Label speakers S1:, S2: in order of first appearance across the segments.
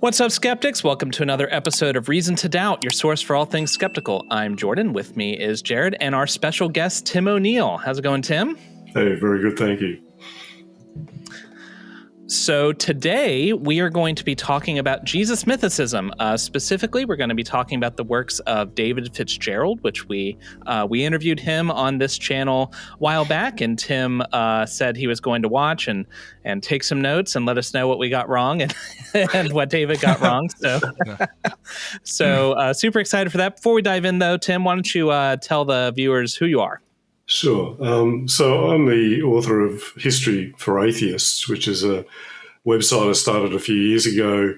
S1: What's up, skeptics? Welcome to another episode of Reason to Doubt, your source for all things skeptical. I'm Jordan. With me is Jared and our special guest, Tim O'Neill. How's it going, Tim?
S2: Hey, very good. Thank you.
S1: So today we are going to be talking about Jesus mythicism. Specifically, we're going to be talking about the works of David Fitzgerald, which we interviewed him on this channel a while back, and Tim said he was going to watch and take some notes and let us know what we got wrong and what David got wrong. So super excited for that. Before we dive in, though, Tim, why don't you tell the viewers who you are?
S2: Sure. So I'm the author of History for Atheists, which is a website I started a few years ago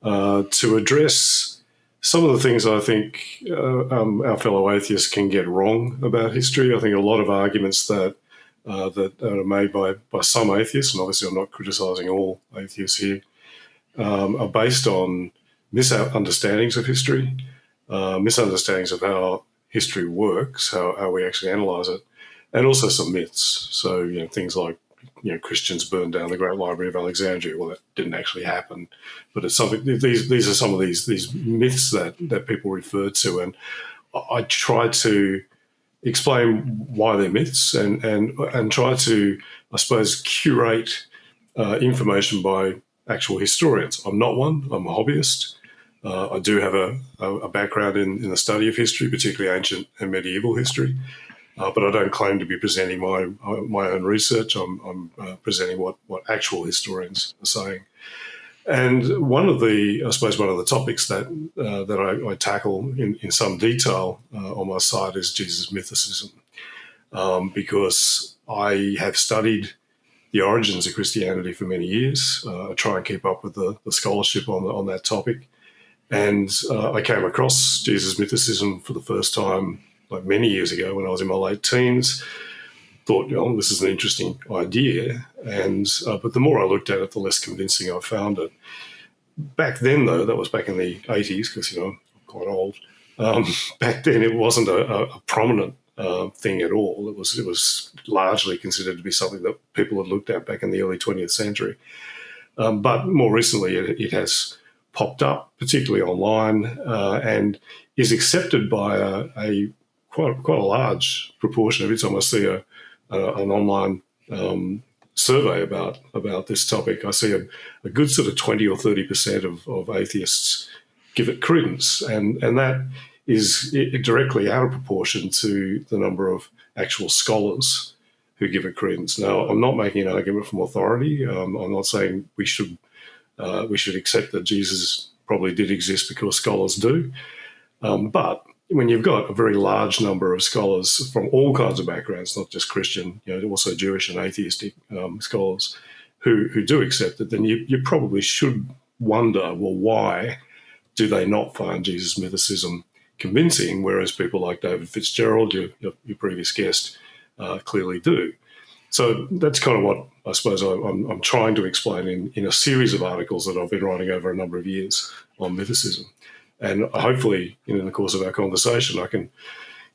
S2: to address some of the things I think our fellow atheists can get wrong about history. I think a lot of arguments that are made by some atheists, and obviously I'm not criticising all atheists here, are based on misunderstandings of history, misunderstandings of how history works, how we actually analyse it, and also some myths. So, things like, Christians burned down the Great Library of Alexandria. Well, that didn't actually happen, but it's something. These are some of these myths that people refer to, and I try to explain why they're myths and try to, I suppose, curate information by actual historians. I'm not one. I'm a hobbyist. I do have a background in the study of history, particularly ancient and medieval history, but I don't claim to be presenting my own research. I'm presenting what actual historians are saying. And one of the topics that I tackle in some detail on my site is Jesus mythicism, because I have studied the origins of Christianity for many years. I try and keep up with the scholarship on that topic. And I came across Jesus mythicism for the first time many years ago when I was in my late teens. Thought, this is an interesting idea. And but the more I looked at it, the less convincing I found it. Back then, though, that was back in the 80s, because, I'm quite old. Back then, it wasn't a prominent thing at all. It was largely considered to be something that people had looked at back in the early 20th century. But more recently, it has popped up, particularly online, and is accepted by a quite a large proportion. Every time I see an online survey about this topic, I see a good sort of 20 or 30% of atheists give it credence, and that is directly out of proportion to the number of actual scholars who give it credence. Now, I'm not making an argument from authority. I'm not saying we should accept that Jesus probably did exist because scholars do. But when you've got a very large number of scholars from all kinds of backgrounds, not just Christian, also Jewish and atheistic scholars who do accept it, then you probably should wonder, well, why do they not find Jesus mythicism convincing, whereas people like David Fitzgerald, your previous guest, clearly do? So that's kind of what I suppose I'm trying to explain in a series of articles that I've been writing over a number of years on mythicism. And hopefully, in the course of our conversation, I can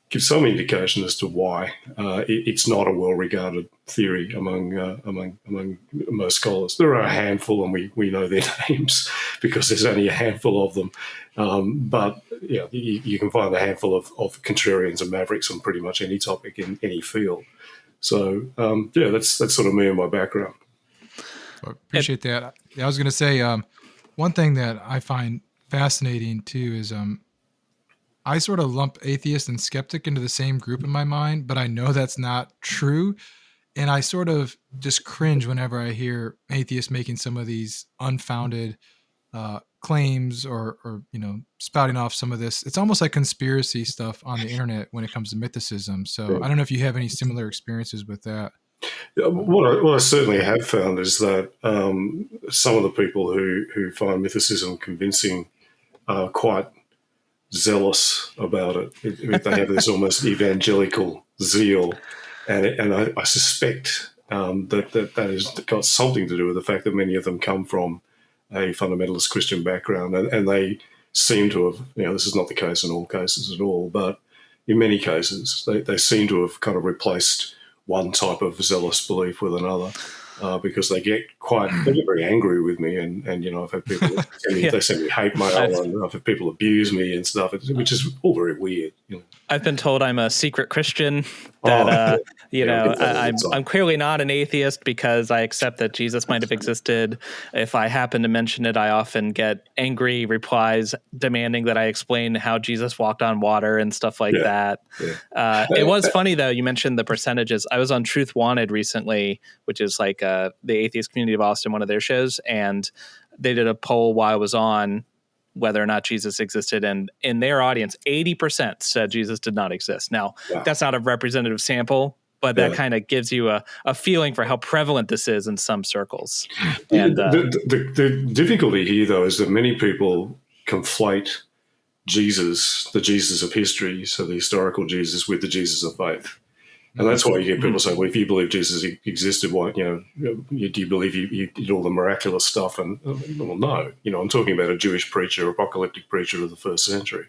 S2: give some indication as to why it's not a well-regarded theory among most scholars. There are a handful, and we know their names because there's only a handful of them. But you can find a handful of contrarians and mavericks on pretty much any topic in any field. So, that's sort of me and my background.
S3: I appreciate that. I was going to say, one thing that I find fascinating too is I sort of lump atheist and skeptic into the same group in my mind, but I know that's not true. And I sort of just cringe whenever I hear atheists making some of these unfounded claims or spouting off some of this. It's almost like conspiracy stuff on the internet when it comes to mythicism. So I don't know if you have any similar experiences with that.
S2: What I certainly have found is that some of the people who find mythicism convincing are quite zealous about it. They have this almost evangelical zeal, and I suspect that has got something to do with the fact that many of them come from a fundamentalist Christian background, and they seem to have, this is not the case in all cases at all, but in many cases they seem to have kind of replaced one type of zealous belief with another. because they get very angry with me, and I've had people they send me hate mail, and I've had people abuse me and stuff, which is all very weird.
S1: I've been told I'm a secret Christian, that I'm clearly not an atheist because I accept that Jesus might have existed. If I happen to mention it, I often get angry replies demanding that I explain how Jesus walked on water and stuff like that. Yeah. It was funny, though, you mentioned the percentages. I was on Truth Wanted recently, which is like the atheist community of Austin, one of their shows, and they did a poll while I was on whether or not Jesus existed. And in their audience, 80% said Jesus did not exist. Now, that's not a representative sample, but that kind of gives you a feeling for how prevalent this is in some circles. And
S2: the difficulty here, though, is that many people conflate Jesus, the Jesus of history, so the historical Jesus, with the Jesus of faith. And that's why you get people say, well, if you believe Jesus existed, why, do you believe you did all the miraculous stuff? And, well, no. I'm talking about a Jewish preacher, apocalyptic preacher of the first century.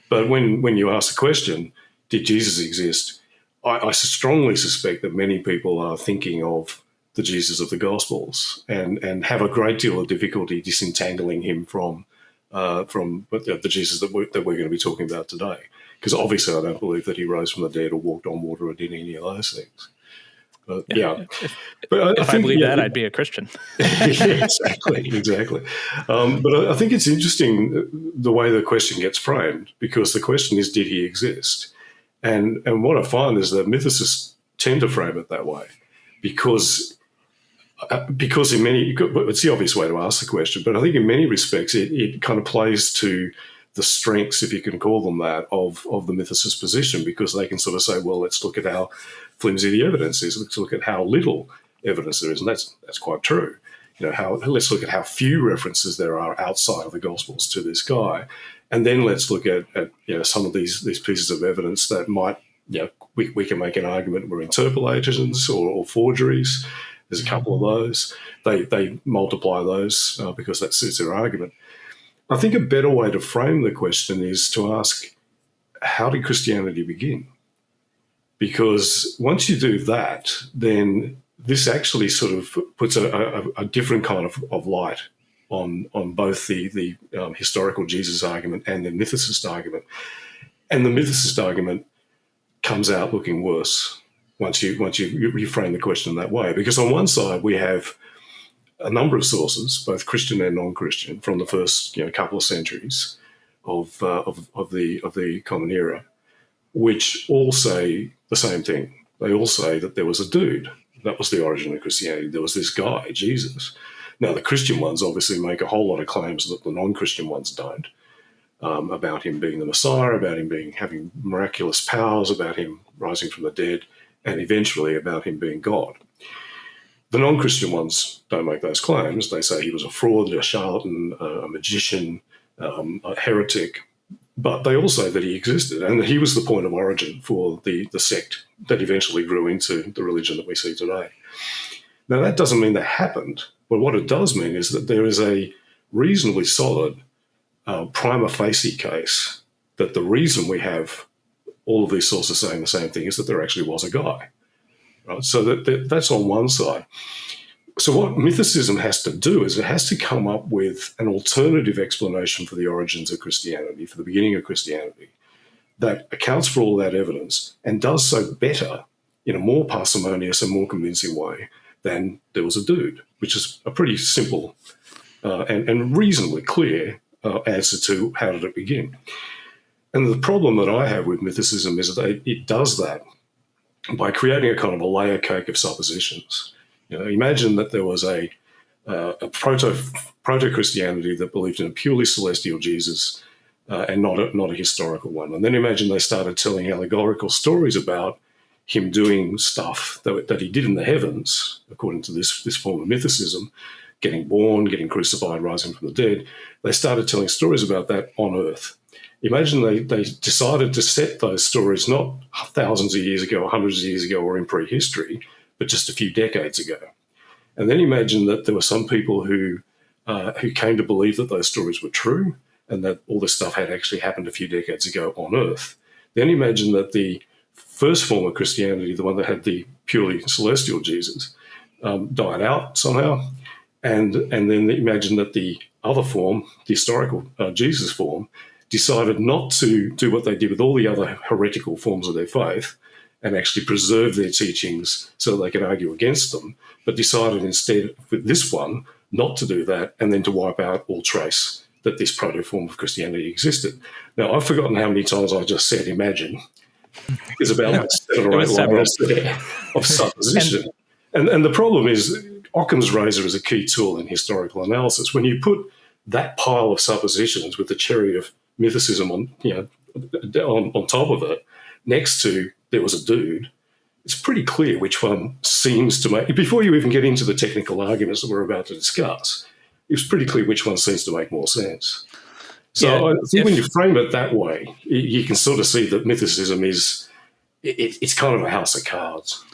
S2: But when you ask the question, did Jesus exist, I strongly suspect that many people are thinking of the Jesus of the Gospels and have a great deal of difficulty disentangling him from the Jesus that we're going to be talking about today. Because obviously I don't believe that he rose from the dead or walked on water or did any of those things. But
S1: If I believe that, I'd be a Christian.
S2: Exactly. But I think it's interesting the way the question gets framed, because the question is, did he exist? And what I find is that mythicists tend to frame it that way because in many, it's the obvious way to ask the question, but I think in many respects it kind of plays to the strengths, if you can call them that, of the mythicist position, because they can sort of say, well, let's look at how flimsy the evidence is. Let's look at how little evidence there is, and that's quite true. Let's look at how few references there are outside of the Gospels to this guy, and then let's look at some of these pieces of evidence that might, we can make an argument were interpolations or forgeries. There's a couple of those. They multiply those because that suits their argument. I think a better way to frame the question is to ask, how did Christianity begin? Because once you do that, then this actually sort of puts a different kind of light on both the historical Jesus argument and the mythicist argument. And the mythicist argument comes out looking worse once you reframe the question that way. Because on one side, we have a number of sources, both Christian and non-Christian, from the first couple of centuries of the Common Era, which all say the same thing. They all say that there was a dude. That was the origin of Christianity. There was this guy, Jesus. Now, the Christian ones obviously make a whole lot of claims that the non-Christian ones don't, about him being the Messiah, about him having miraculous powers, about him rising from the dead, and eventually about him being God. The non-Christian ones don't make those claims. They say he was a fraud, a charlatan, a magician, a heretic. But they all say that he existed and that he was the point of origin for the sect that eventually grew into the religion that we see today. Now, that doesn't mean that happened, but what it does mean is that there is a reasonably solid prima facie case that the reason we have all of these sources saying the same thing is that there actually was a guy. Right? So that's on one side. So what mythicism has to do is it has to come up with an alternative explanation for the origins of Christianity, for the beginning of Christianity, that accounts for all that evidence and does so better in a more parsimonious and more convincing way than there was a dude, which is a pretty simple and reasonably clear answer to how did it begin. And the problem that I have with mythicism is that it does that by creating a kind of a layer cake of suppositions. Imagine that there was a proto-Christianity that believed in a purely celestial Jesus and not a historical one. And then imagine they started telling allegorical stories about him doing stuff that he did in the heavens, according to this form of mythicism, getting born, getting crucified, rising from the dead. They started telling stories about that on earth. Imagine they decided to set those stories not thousands of years ago, or hundreds of years ago, or in prehistory, but just a few decades ago. And then imagine that there were some people who came to believe that those stories were true and that all this stuff had actually happened a few decades ago on earth. Then imagine that the first form of Christianity, the one that had the purely celestial Jesus, died out somehow. And then imagine that the other form, the historical Jesus form, decided not to do what they did with all the other heretical forms of their faith and actually preserve their teachings so that they could argue against them, but decided instead with this one not to do that and then to wipe out all trace that this proto-form of Christianity existed. Now, I've forgotten how many times I just said imagine. There's about like 7 or 8 lines there of supposition. And the problem is Occam's razor is a key tool in historical analysis. When you put that pile of suppositions with the cherry of mythicism on top of it, next to there was a dude, it's pretty clear which one seems to make, before you even get into the technical arguments that we're about to discuss, it's pretty clear which one seems to make more sense. So I think when you frame it that way, you can sort of see that mythicism it's kind of a house of cards.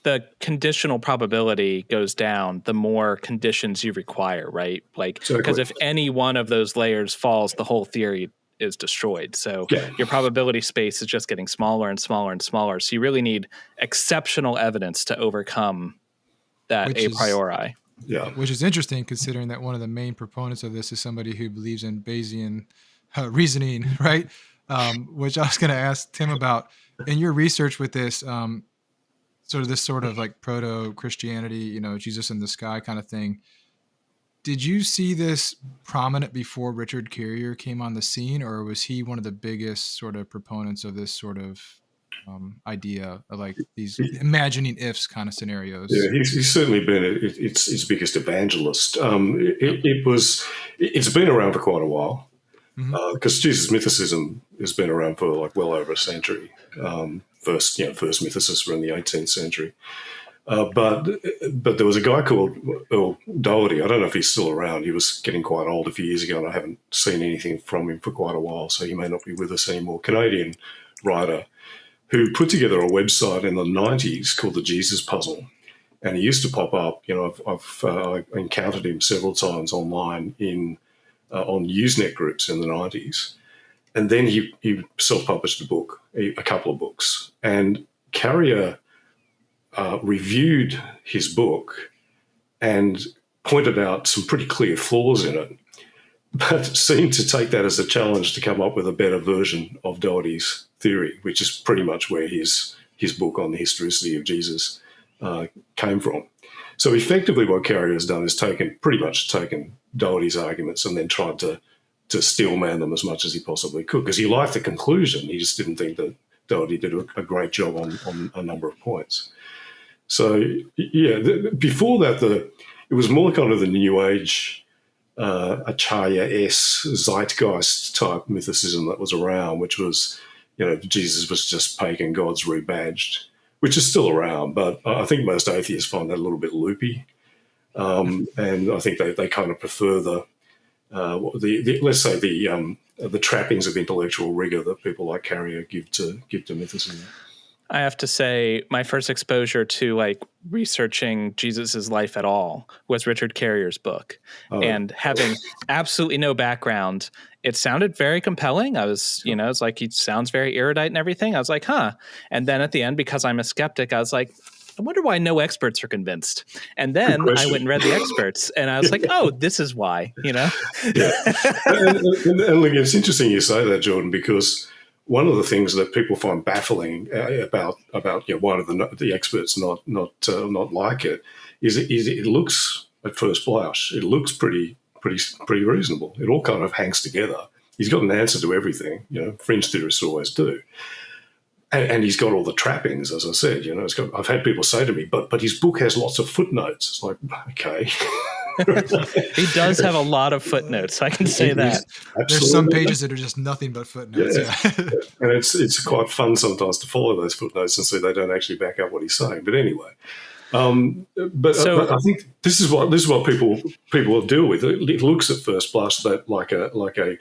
S1: The conditional probability goes down the more conditions you require, right? Like, because if any one of those layers falls, the whole theory is destroyed. So your probability space is just getting smaller and smaller and smaller. So you really need exceptional evidence to overcome that a priori.
S2: Yeah,
S3: which is interesting considering that one of the main proponents of this is somebody who believes in Bayesian reasoning, right? Which I was going to ask Tim about. In your research with this, sort of like proto-Christianity, Jesus in the sky kind of thing, did you see this prominent before Richard Carrier came on the scene, or was he one of the biggest sort of proponents of this sort of idea of like these imagining ifs kind of scenarios?
S2: Yeah, he's certainly been its biggest evangelist. It's been around for quite a while because Jesus mythicism has been around for like well over a century. First mythicists were in the 18th century. But there was a guy called Earl Doherty. I don't know if he's still around. He was getting quite old a few years ago, and I haven't seen anything from him for quite a while, so he may not be with us anymore. Canadian writer who put together a website in the 90s called the Jesus Puzzle, and he used to pop up. I've encountered him several times online on Usenet groups in the 90s, and then he self-published a couple of books, and Carrier reviewed his book and pointed out some pretty clear flaws in it, but seemed to take that as a challenge to come up with a better version of Doherty's theory, which is pretty much where his book on the historicity of Jesus came from. So effectively what Carrier has done is pretty much taken Doherty's arguments and then tried to steelman them as much as he possibly could, because he liked the conclusion. He just didn't think that Doherty did a great job on a number of points. So, before that, it was more kind of the New Age, Acharya-esque zeitgeist type mythicism that was around, which was, Jesus was just pagan gods rebadged, which is still around, but I think most atheists find that a little bit loopy. And I think they kind of prefer the trappings of intellectual rigor that people like Carrier give to mythicism.
S1: I have to say, my first exposure to like researching Jesus's life at all was Richard Carrier's book, and having absolutely no background, it sounded very compelling. I was, it's like he sounds very erudite and everything. I was like, huh. And then at the end, because I'm a skeptic, I was like, I wonder why no experts are convinced. And then I went and read the experts, and I was like, oh, this is why,
S2: Yeah. and it's interesting you say that, Jordan, because one of the things that people find baffling about why do the experts not like it is it looks at first blush, it looks pretty reasonable. It all kind of hangs together. He's got an answer to everything. Fringe theorists always do. And he's got all the trappings, as I said. I've had people say to me, but his book has lots of footnotes. It's like, okay.
S1: He does have a lot of footnotes. I can say that.
S2: Absolutely.
S3: There's some pages that are just nothing but footnotes. Yeah.
S2: And it's quite fun sometimes to follow those footnotes and see they don't actually back up what he's saying. But anyway, but I think this is what people deal with. It looks at first blush that like a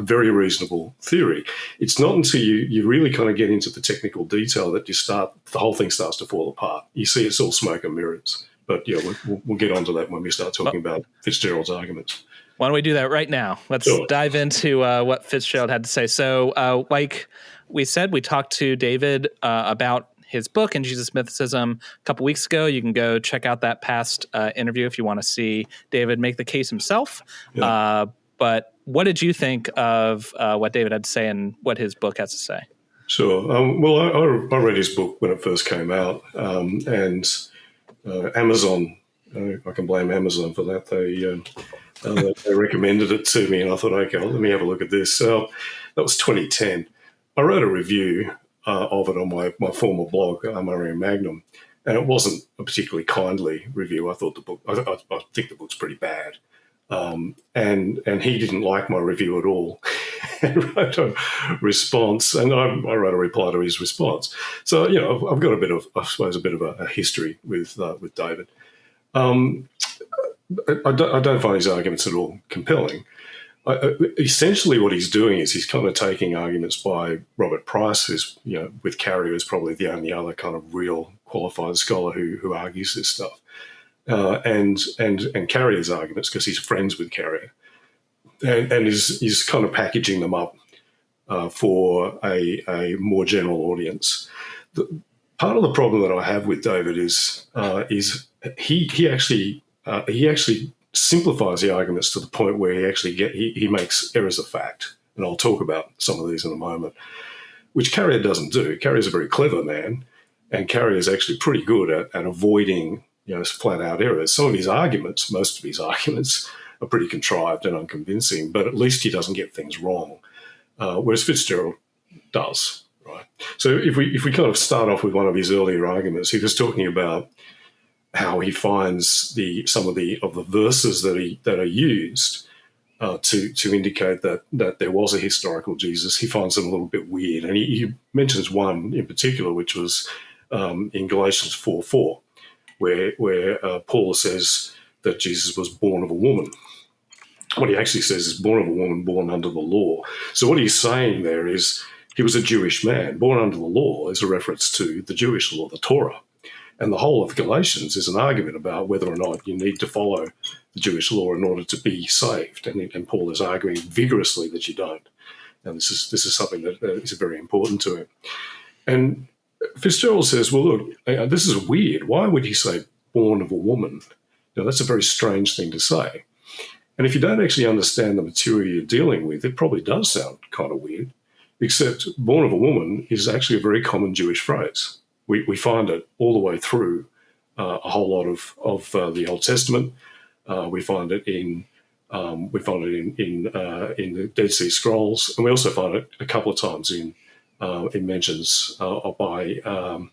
S2: very reasonable theory. It's not until you really kind of get into the technical detail that the whole thing starts to fall apart. You see, it's all smoke and mirrors. But we'll get onto that when we start talking about Fitzgerald's arguments.
S1: Why don't we do that right now? Let's dive into what Fitzgerald had to say. So, like we said, we talked to David about his book in Jesus Mythicism a couple weeks ago. You can go check out that past interview if you want to see David make the case himself.
S2: Yeah.
S1: But what did you think of what David had to say and what his book has to say?
S2: Sure. Well, I read his book when it first came out, and Amazon, I can blame Amazon for that. They recommended it to me, and I thought, okay, let me have a look at this. That was 2010. I wrote a review of it on my former blog, Mariam Magnum, and it wasn't a particularly kindly review. I thought I think the book's pretty bad. And he didn't like my review at all and wrote a response, and I wrote a reply to his response. So, I've got a bit of a history with David. I don't find his arguments at all compelling. Essentially what he's doing is he's kind of taking arguments by Robert Price, who's, with Carrier is probably the only other kind of real qualified scholar who argues this stuff. And Carrier's arguments, because he's friends with Carrier, and is kind of packaging them up for a more general audience. Part of the problem that I have with David is he actually simplifies the arguments to the point where he makes errors of fact, and I'll talk about some of these in a moment, which Carrier doesn't do. Carrier's a very clever man, and Carrier's actually pretty good at avoiding flat-out errors. Some of his arguments, most of his arguments, are pretty contrived and unconvincing, but at least he doesn't get things wrong, whereas Fitzgerald does, right? So if we kind of start off with one of his earlier arguments, he was talking about how he finds some of the verses that are used to indicate that there was a historical Jesus. He finds them a little bit weird, and he mentions one in particular, which was in Galatians 4:4. Where Paul says that Jesus was born of a woman. What he actually says is born of a woman, born under the law. So what he's saying there is he was a Jewish man. Born under the law is a reference to the Jewish law, the Torah. And the whole of Galatians is an argument about whether or not you need to follow the Jewish law in order to be saved. And Paul is arguing vigorously that you don't. And this is something that is very important to him. And Fitzgerald says, well, look, this is weird. Why would he say born of a woman? That's a very strange thing to say. And if you don't actually understand the material you're dealing with, it probably does sound kind of weird, except born of a woman is actually a very common Jewish phrase. We find it all the way through a whole lot of the Old Testament. We find it in the Dead Sea Scrolls, and we also find it a couple of times in mentions in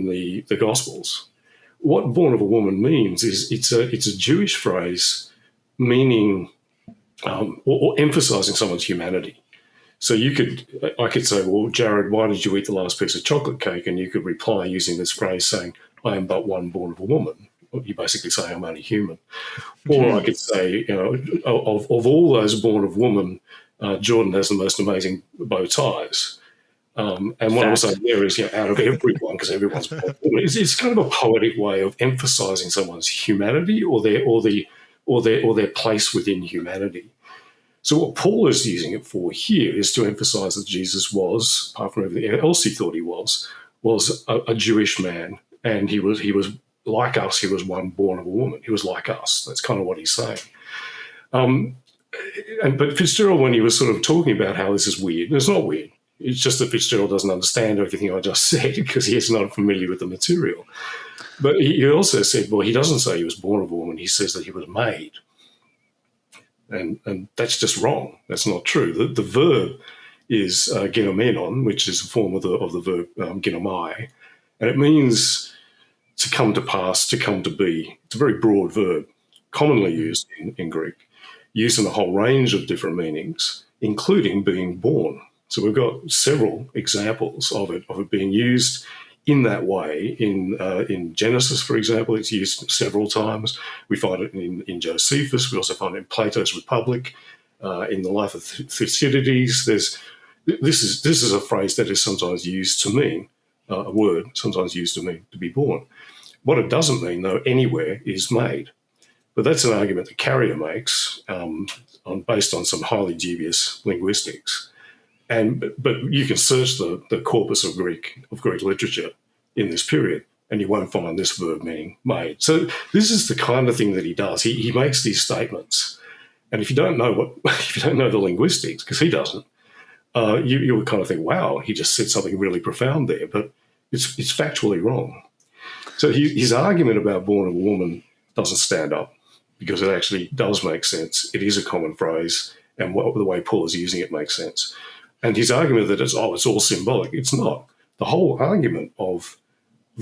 S2: the Gospels. What born of a woman means is it's a Jewish phrase meaning or emphasizing someone's humanity. So I could say, well, Jared, why did you eat the last piece of chocolate cake? And you could reply using this phrase saying, I am but one born of a woman. You basically say I'm only human. Or I could say, of all those born of woman, Jordan has the most amazing bow ties. And what I'm saying there is, out of everyone, because everyone's born of a woman, it's kind of a poetic way of emphasizing someone's humanity or their place within humanity. So what Paul is using it for here is to emphasize that Jesus was, apart from everything else he thought he was a Jewish man, and he was like us. He was one born of a woman. He was like us. That's kind of what he's saying. But Fitzgerald, when he was sort of talking about how this is weird, and it's not weird. It's just that Fitzgerald doesn't understand everything I just said because he is not familiar with the material. But he also said, well, he doesn't say he was born of a woman. He says that he was made. And that's just wrong. That's not true. The verb is genomenon, which is a form of the verb genomai, and it means to come to pass, to come to be. It's a very broad verb, commonly used in Greek, used in a whole range of different meanings, including being born. So we've got several examples of it being used in that way. In Genesis, for example, it's used several times. We find it in Josephus. We also find it in Plato's Republic, in the Life of Thucydides. This is a phrase that is sometimes used to mean a word, sometimes used to mean to be born. What it doesn't mean, though, anywhere is made. But that's an argument that Carrier makes based on some highly dubious linguistics. But you can search the corpus of Greek literature in this period, and you won't find this verb meaning made. So this is the kind of thing that he does. He makes these statements, and if you don't know if you don't know the linguistics, because he doesn't, you would kind of think, wow, he just said something really profound there, but it's factually wrong. So his argument about born of a woman doesn't stand up, because it actually does make sense. It is a common phrase, and the way Paul is using it makes sense. And his argument that it's all symbolic, it's not. The whole argument of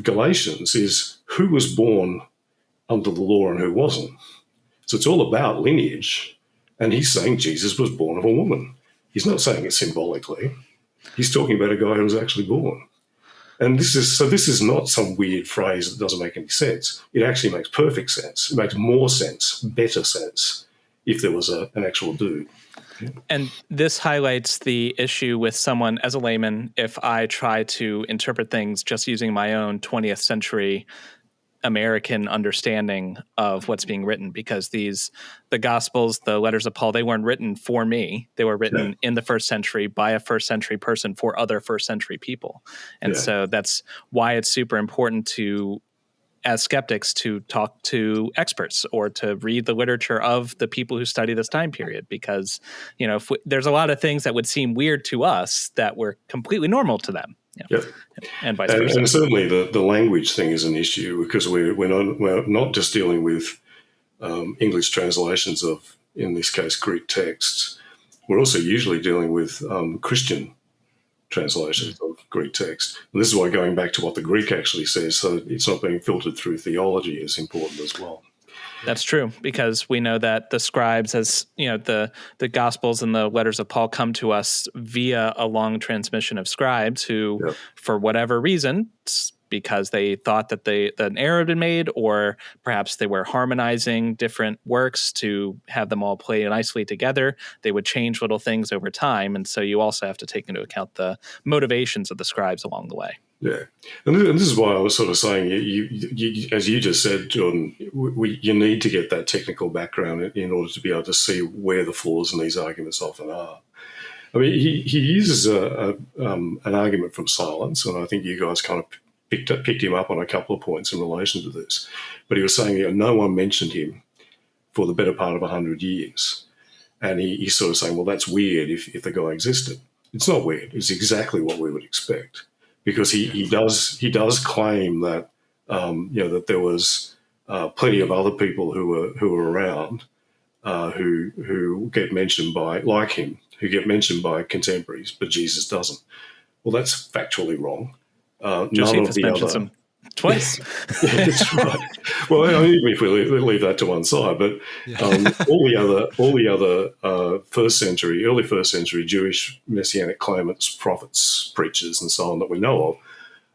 S2: Galatians is who was born under the law and who wasn't. So it's all about lineage. And he's saying Jesus was born of a woman. He's not saying it symbolically. He's talking about a guy who was actually born. And this is not some weird phrase that doesn't make any sense. It actually makes perfect sense. It makes more sense, better sense, if there was an actual dude.
S1: And this highlights the issue with someone as a layman, if I try to interpret things just using my own 20th century American understanding of what's being written, because the Gospels, the letters of Paul, they weren't written for me. They were written in the first century by a first century person for other first century people. And so that's why it's super important to, as skeptics, to talk to experts or to read the literature of the people who study this time period, because, there's a lot of things that would seem weird to us that were completely normal to them. And vice versa.
S2: And certainly the language thing is an issue, because we're not just dealing with English translations of, in this case, Greek texts. We're also usually dealing with Christian translations of Greek text. And this is why going back to what the Greek actually says, so it's not being filtered through theology, is important as well.
S1: That's true, because we know that the scribes, as the Gospels and the letters of Paul come to us via a long transmission of scribes who, for whatever reason, because they thought that an error had been made, or perhaps they were harmonizing different works to have them all play nicely together, they would change little things over time. And so you also have to take into account the motivations of the scribes along the way.
S2: Yeah, and this is why I was sort of saying, you, as you just said, Jordan, you need to get that technical background in order to be able to see where the flaws in these arguments often are. I mean, he uses an argument from silence, and I think you guys kind of picked him up on a couple of points in relation to this. But he was saying no one mentioned him for the better part of 100 years. And he's sort of saying, well, that's weird if the guy existed. It's not weird. It's exactly what we would expect. Because he does claim that that there was plenty of other people who were around who get mentioned by, like him, who get mentioned by contemporaries, but Jesus doesn't. Well, that's factually wrong.
S1: Josephus mentions him twice.
S2: That's right. Well, even if we leave that to one side, but all the other early first century Jewish messianic claimants, prophets, preachers, and so on that we know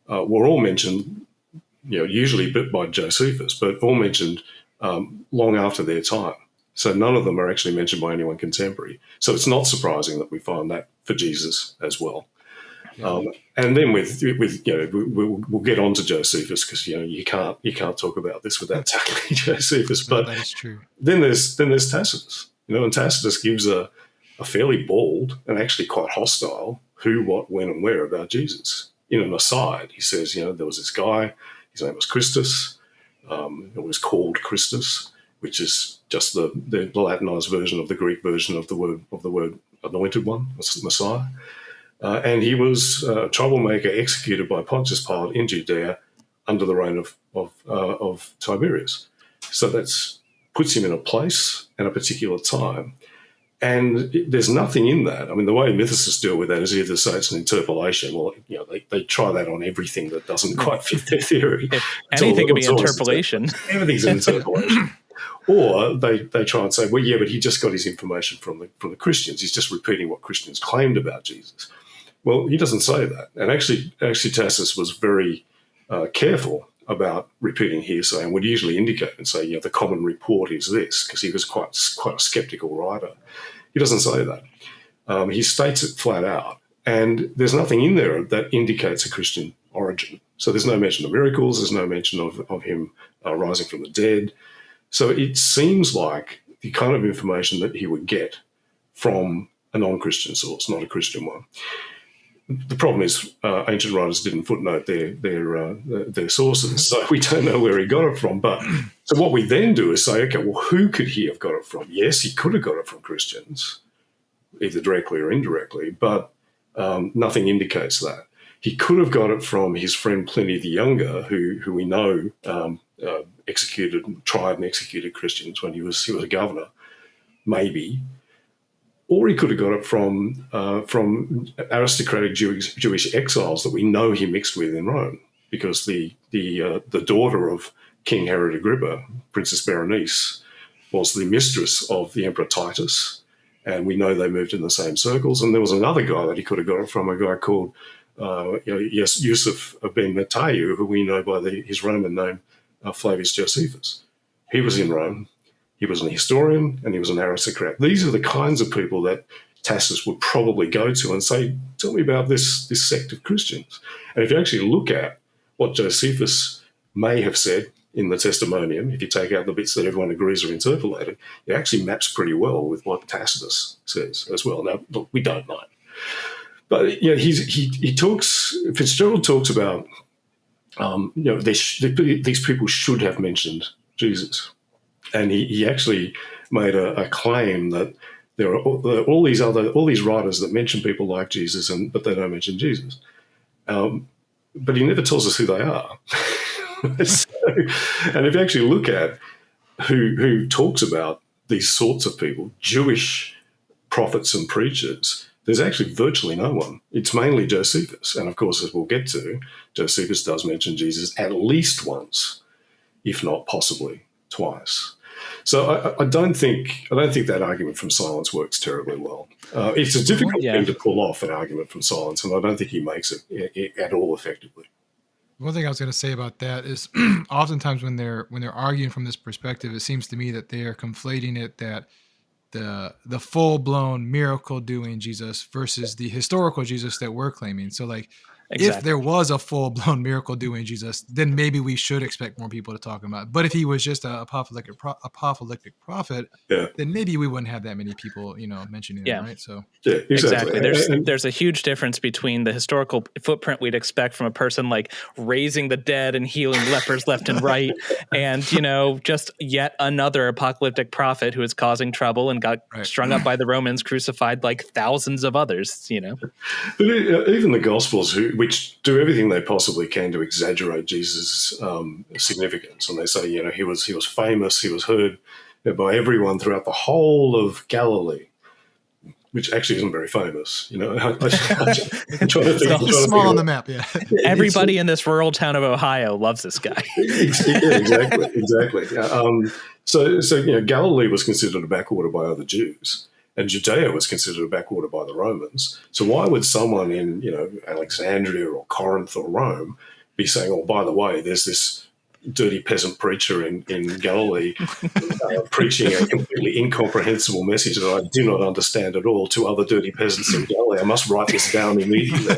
S2: of were all mentioned, usually by Josephus, but all mentioned long after their time. So none of them are actually mentioned by anyone contemporary. So it's not surprising that we find that for Jesus as well. And then we'll get on to Josephus, because you can't talk about this without tackling Josephus. But
S3: that is true.
S2: Then there's Tacitus, and Tacitus gives a fairly bald and actually quite hostile who, what, when, and where about Jesus. In an aside, he says, there was this guy, his name was Christus. It was called Christus, which is just the Latinized version of the Greek version of the word anointed one, Messiah. And he was a troublemaker executed by Pontius Pilate in Judea under the reign of Tiberius. So that puts him in a place and a particular time. And there's nothing in that. I mean, the way mythicists deal with that is either say it's an interpolation. Well, they try that on everything that doesn't quite fit their theory.
S1: Anything can be interpolation.
S2: Everything's an interpolation. Or they try and say, well, yeah, but he just got his information from the Christians. He's just repeating what Christians claimed about Jesus. Well, he doesn't say that. And actually Tacitus was very careful about repeating hearsay, and would usually indicate and say, the common report is this, because he was quite a skeptical writer. He doesn't say that. He states it flat out. And there's nothing in there that indicates a Christian origin. So there's no mention of miracles. There's no mention of him rising from the dead. So it seems like the kind of information that he would get from a non-Christian source, not a Christian one. The problem is ancient writers didn't footnote their sources, so we don't know where he got it from. But so what we then do is say, okay, well, who could he have got it from? Yes, he could have got it from Christians, either directly or indirectly, but nothing indicates that. He could have got it from his friend Pliny the Younger, who we know tried and executed Christians when he was a governor, maybe. Or he could have got it from aristocratic Jewish exiles that we know he mixed with in Rome, because the daughter of King Herod Agrippa, Princess Berenice, was the mistress of the Emperor Titus, and we know they moved in the same circles. And there was another guy that he could have got it from, a guy called Yusuf ben Matthieu, who we know by his Roman name, Flavius Josephus. He was in Rome. He was an historian and he was an aristocrat. These are the kinds of people that Tacitus would probably go to and say, tell me about this sect of Christians. And if you actually look at what Josephus may have said in the Testimonium, if you take out the bits that everyone agrees are interpolated, it actually maps pretty well with what Tacitus says as well. Now, look, we don't know. But Fitzgerald talks about, these people should have mentioned Jesus. And he actually made a claim that there are all these writers that mention people like Jesus, but they don't mention Jesus. But he never tells us who they are. And if you actually look at who talks about these sorts of people, Jewish prophets and preachers, there's actually virtually no one. It's mainly Josephus. And of course, as we'll get to, Josephus does mention Jesus at least once, if not possibly twice. So I don't think that argument from silence works terribly well. It's a difficult thing to pull off, an argument from silence, and I don't think he makes it at all effectively.
S3: One thing I was going to say about that is oftentimes when they're arguing from this perspective, it seems to me that they are conflating it that the full-blown miracle-doing Jesus versus the historical Jesus that we're claiming. So like, exactly. If there was a full-blown miracle-doing Jesus, then maybe we should expect more people to talk about it. But if he was just an apocalyptic prophet, then maybe we wouldn't have that many people, mentioning him, right? So
S1: exactly. There's a huge difference between the historical footprint we'd expect from a person like raising the dead and healing lepers left and right, and just yet another apocalyptic prophet who is causing trouble and got strung up by the Romans, crucified like thousands of others.
S2: But even the Gospels, which do everything they possibly can to exaggerate Jesus' significance, and they say, he was famous, he was heard by everyone throughout the whole of Galilee, which actually isn't very famous. I'm trying to think.
S3: It's small on the map,
S1: Everybody in this rural town of Ohio loves this guy.
S2: Exactly. So Galilee was considered a backwater by other Jews. And Judea was considered a backwater by the Romans. So why would someone in, Alexandria or Corinth or Rome be saying, oh, by the way, there's this dirty peasant preacher in Galilee preaching a completely incomprehensible message that I do not understand at all to other dirty peasants in Galilee. I must write this down immediately.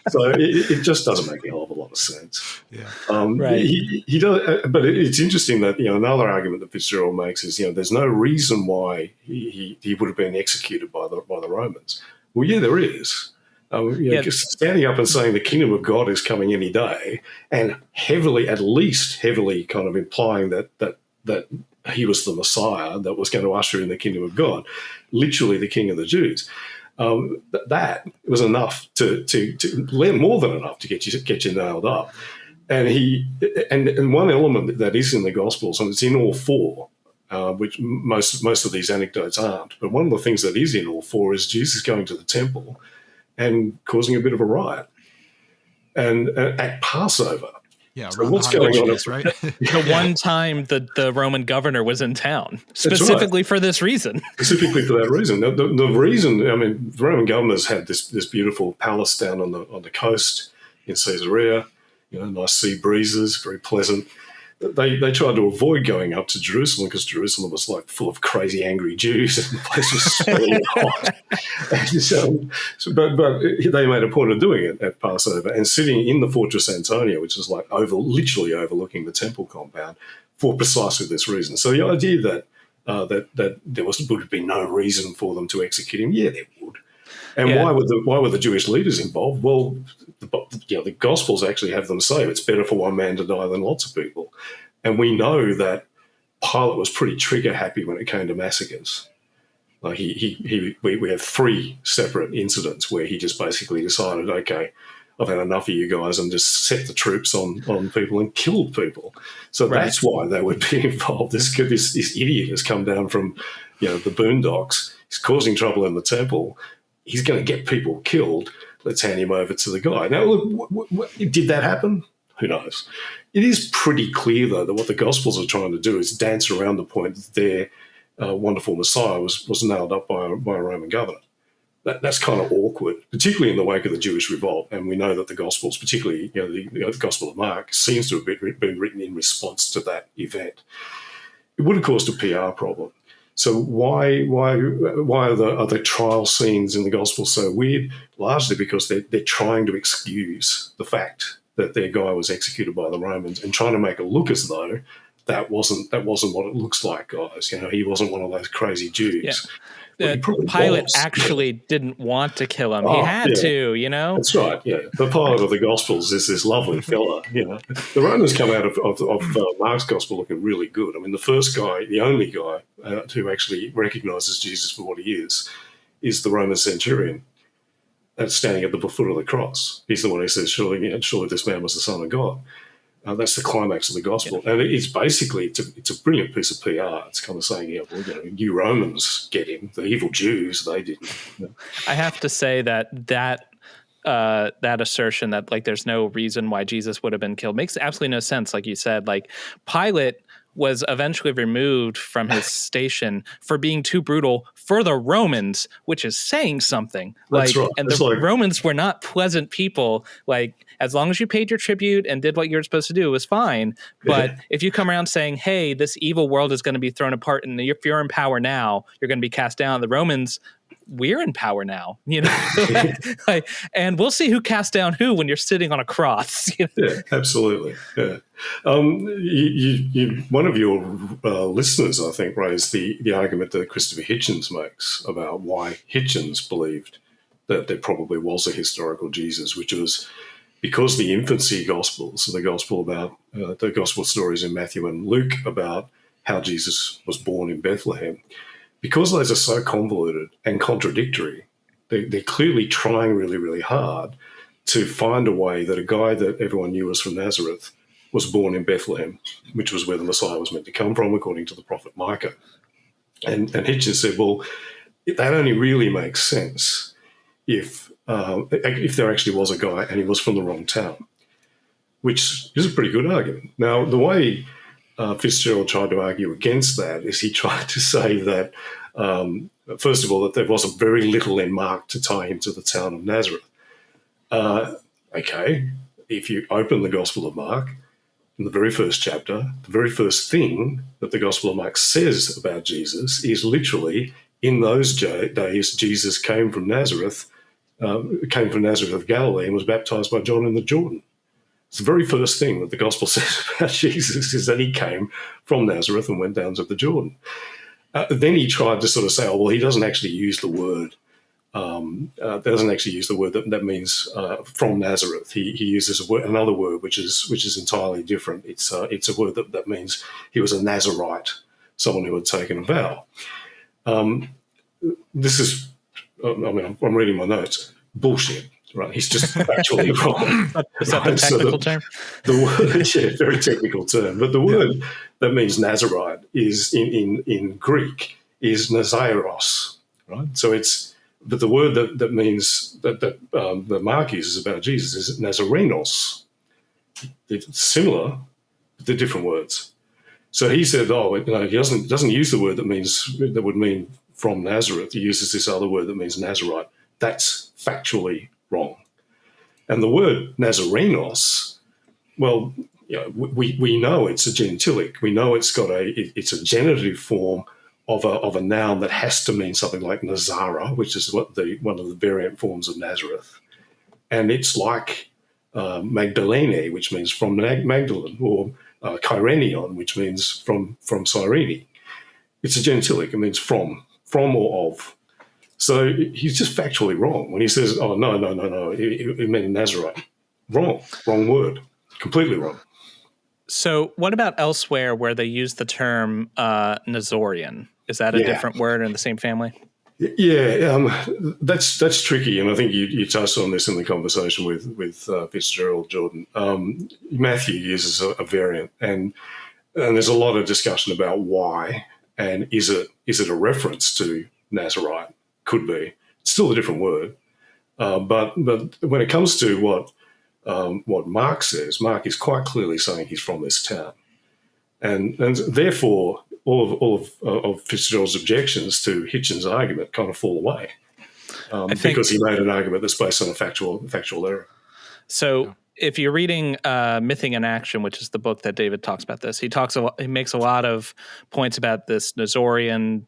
S2: So it just doesn't make a hell of a lot of sense.
S3: Yeah.
S1: Right.
S2: He does, but it's interesting that another argument that Fitzgerald makes is there's no reason why he would have been executed by the Romans. Well, yeah, there is. Just standing up and saying the kingdom of God is coming any day, and at least heavily kind of implying that he was the Messiah that was going to usher in the kingdom of God, literally the King of the Jews. That was enough to more than enough to get you nailed up. And one element that is in the Gospels, and it's in all four, which most of these anecdotes aren't, but one of the things that is in all four is Jesus going to the temple and causing a bit of a riot, and at Passover.
S3: Yeah,
S2: so what's going on?
S3: Right?
S1: The one time the Roman governor was in town, specifically for this reason.
S2: Specifically for that reason. The reason, the Roman governors had this beautiful palace down on the coast in Caesarea. Nice sea breezes, very pleasant. They tried to avoid going up to Jerusalem because Jerusalem was like full of crazy, angry Jews, and the place was so hot. But they made a point of doing it at Passover and sitting in the Fortress Antonia, which is like literally overlooking the temple compound, for precisely this reason. So the idea that that there would be no reason for them to execute him. Yeah, there would. And
S1: Yeah.
S2: why were the Jewish leaders involved? Well, the Gospels actually have them say it's better for one man to die than lots of people. And we know that Pilate was pretty trigger happy when it came to massacres. Like we have 3 separate incidents where he just basically decided, okay, I've had enough of you guys, and just set the troops on people and killed people. So that's why they would be involved. This idiot has come down from, the boondocks. He's causing trouble in the temple. He's going to get people killed. Let's hand him over to the guy. Now, look, did that happen? Who knows? It is pretty clear, though, that what the Gospels are trying to do is dance around the point that their wonderful Messiah was nailed up by a Roman governor. That's kind of awkward, particularly in the wake of the Jewish revolt. And we know that the Gospels, particularly the Gospel of Mark, seems to have been written in response to that event. It would have caused a PR problem. So why are the trial scenes in the Gospel so weird? Largely because they're trying to excuse the fact that their guy was executed by the Romans, and trying to make it look as though that wasn't what it looks like, guys. He wasn't one of those crazy Jews.
S1: Yeah.
S2: Well,
S1: Pilate actually didn't want to kill him. He had to, That's
S2: right, yeah. The Pilate of the Gospels is this lovely fella, The Romans come out of Mark's Gospel looking really good. I mean, the first guy, the only guy who actually recognises Jesus for what he is the Roman centurion that's standing at the foot of the cross. He's the one who says, surely this man was the Son of God. That's the climax of the Gospel. And it's basically, it's a brilliant piece of PR. It's kind of saying, you Romans get him. The evil Jews, they didn't.
S1: I have to say that assertion that, there's no reason why Jesus would have been killed makes absolutely no sense. Like you said, Pilate was eventually removed from his station for being too brutal for the Romans, which is saying something.
S2: That's right.
S1: And the Romans were not pleasant people. As long as you paid your tribute and did what you were supposed to do, it was fine. But if you come around saying, hey, this evil world is going to be thrown apart, and if you're in power now, you're going to be cast down. The Romans, we're in power now, and we'll see who casts down who when you're sitting on a cross.
S2: Yeah, absolutely. Yeah. One of your listeners, I think, raised the argument that Christopher Hitchens makes about why Hitchens believed that there probably was a historical Jesus, which was because the infancy Gospels, the Gospel about the Gospel stories in Matthew and Luke about how Jesus was born in Bethlehem, because those are so convoluted and contradictory, they're clearly trying really, really hard to find a way that a guy that everyone knew was from Nazareth was born in Bethlehem, which was where the Messiah was meant to come from, according to the prophet Micah. And Hitchens said, well, that only really makes sense if there actually was a guy and he was from the wrong town, which is a pretty good argument. Now, the way Fitzgerald tried to argue against that is he tried to say that, first of all, that there wasn't very little in Mark to tie him to the town of Nazareth. Okay, if you open the Gospel of Mark, in the very first chapter, the very first thing that the Gospel of Mark says about Jesus is literally, in those days, Jesus came from Nazareth of Galilee and was baptized by John in the Jordan. It's the very first thing that the Gospel says about Jesus is that he came from Nazareth and went down to the Jordan. Then he tried to sort of say, oh, well, he doesn't actually use the word. That means from Nazareth. He uses another word which is entirely different. It's a word that means he was a Nazarite, someone who had taken a vow. This is, I'm reading my notes. Bullshit, right? He's just actually wrong.
S1: Is that the technical term?
S2: The word, yeah, very technical term. But the word that means Nazarite is in Greek is Nazaros, right? So but the word that means that Mark uses about Jesus is Nazarenos. It's similar, but they're different words. So he said, he doesn't use the word that would mean from Nazareth. He uses this other word that means Nazarite. That's factually wrong. And the word Nazarenos, well, we know it's a gentilic. We know it's a genitive form of a noun that has to mean something like Nazara, which is one of the variant forms of Nazareth. And it's like Magdalene, which means from Magdalene, or Kyrenion, which means from Cyrene. It's a gentilic. It means from or of. So he's just factually wrong when he says, oh, no, it meant Nazarite. Wrong word, completely wrong.
S1: So what about elsewhere where they use the term Nazorean? Is that a different word in the same family?
S2: Yeah, that's tricky, and I think you touched on this in the conversation with Fitzgerald, Jordan. Matthew uses a variant, and there's a lot of discussion about why, and is it a reference to Nazarite? Could be. It's still a different word, but when it comes to what Mark says, Mark is quite clearly saying he's from this town, and therefore all of Fitzgerald's objections to Hitchens' argument kind of fall away because he made an argument that's based on a factual error.
S1: So if you're reading Mything in Action, which is the book that David talks about this, he makes a lot of points about this Nazorean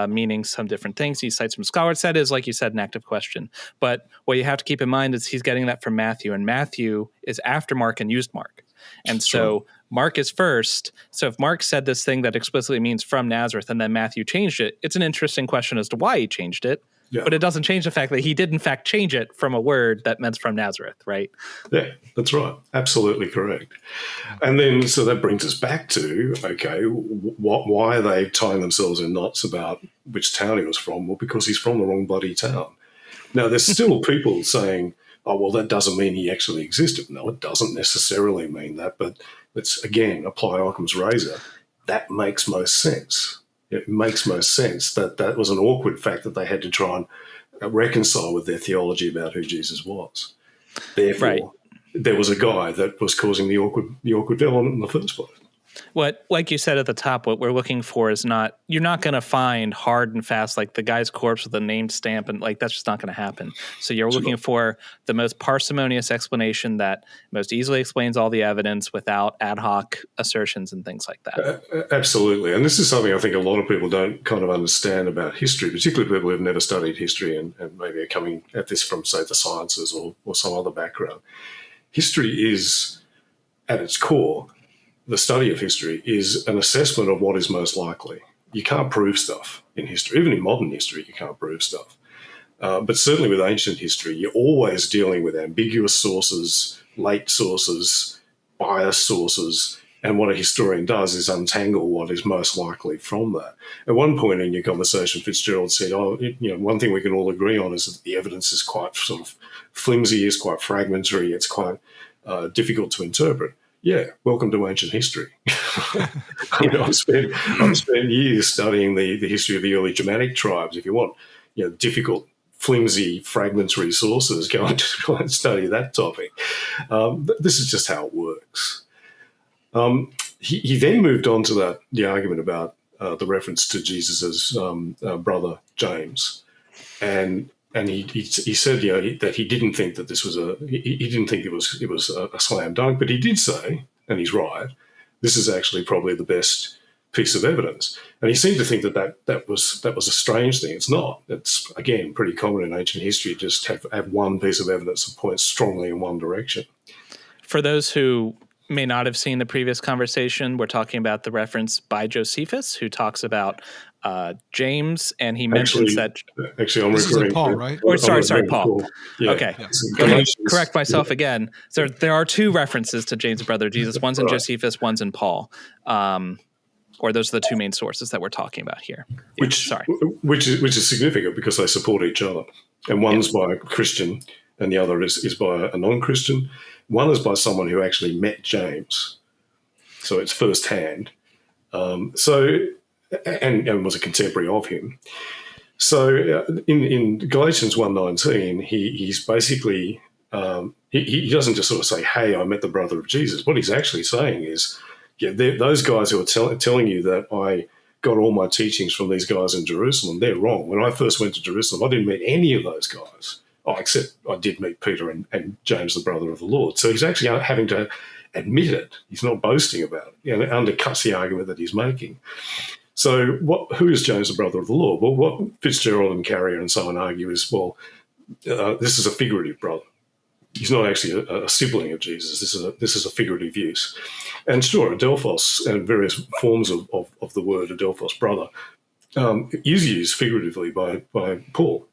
S1: meaning some different things. He cites some scholars. That is, like you said, an active question. But what you have to keep in mind is he's getting that from Matthew, and Matthew is after Mark and used Mark. And so Mark is first. So if Mark said this thing that explicitly means from Nazareth and then Matthew changed it, it's an interesting question as to why he changed it. Yeah. But it doesn't change the fact that he did, in fact, change it from a word that meant from Nazareth, right?
S2: Yeah, that's right. Absolutely correct. And then, so that brings us back to, okay, why are they tying themselves in knots about which town he was from? Well, because he's from the wrong bloody town. Now, there's still people saying, oh, well, that doesn't mean he actually existed. No, it doesn't necessarily mean that. But let's, again, apply Occam's razor. That makes most sense. It makes most sense that was an awkward fact that they had to try and reconcile with their theology about who Jesus was. Therefore, there was a guy that was causing the awkward development in the first place.
S1: What, like you said at the top, what we're looking for is you're not going to find hard and fast, like the guy's corpse with a name stamp, and like that's just not going to happen. So you're looking for the most parsimonious explanation that most easily explains all the evidence without ad hoc assertions and things like that.
S2: Absolutely. And this is something I think a lot of people don't kind of understand about history, particularly people who've never studied history and maybe are coming at this from, say, the sciences or some other background. History is, at its core, the study of history is an assessment of what is most likely. You can't prove stuff in history. Even in modern history, you can't prove stuff. But certainly with ancient history, you're always dealing with ambiguous sources, late sources, biased sources, and what a historian does is untangle what is most likely from that. At one point in your conversation, Fitzgerald said, one thing we can all agree on is that the evidence is quite sort of flimsy, it's quite fragmentary, it's quite difficult to interpret. Yeah, welcome to ancient history. I've spent years studying the history of the early Germanic tribes. If you want, difficult, flimsy, fragmentary sources, go and study that topic. This is just how it works. He then moved on to the argument about the reference to Jesus's brother James, and he said that he didn't think that this was he didn't think it was a slam dunk, but he did say, and he's right, this is actually probably the best piece of evidence. And he seemed to think that was a strange thing. It's not. It's, again, pretty common in ancient history to just have one piece of evidence that points strongly in one direction.
S1: For those who may not have seen the previous conversation, we're talking about the reference by Josephus, who talks about James, and he mentions that.
S2: Actually, I'm
S3: this
S2: referring
S3: is Paul,
S2: to,
S3: right?
S1: Or sorry, Paul.
S2: Yeah.
S1: Okay, let me correct myself again. So there are two references to James' brother Jesus. One's in Josephus, one's in Paul. Or those are the two main sources that we're talking about here.
S2: Which is significant because they support each other, and one's by a Christian, and the other is by a non-Christian. One is by someone who actually met James, so it's firsthand. And was a contemporary of him. So in Galatians 1:19, he's basically he doesn't just sort of say, "Hey, I met the brother of Jesus." What he's actually saying is, those guys who are telling you that I got all my teachings from these guys in Jerusalem, they're wrong. When I first went to Jerusalem, I didn't meet any of those guys. Except I did meet Peter and James, the brother of the Lord. So he's actually having to admit it. He's not boasting about it. It undercuts the argument that he's making. So who is James, the brother of the Lord? Well, what Fitzgerald and Carrier and so on argue is, this is a figurative brother. He's not actually a sibling of Jesus. This is a figurative use. And sure, Adelphos and various forms of the word Adelphos, brother, is used figuratively by Paul.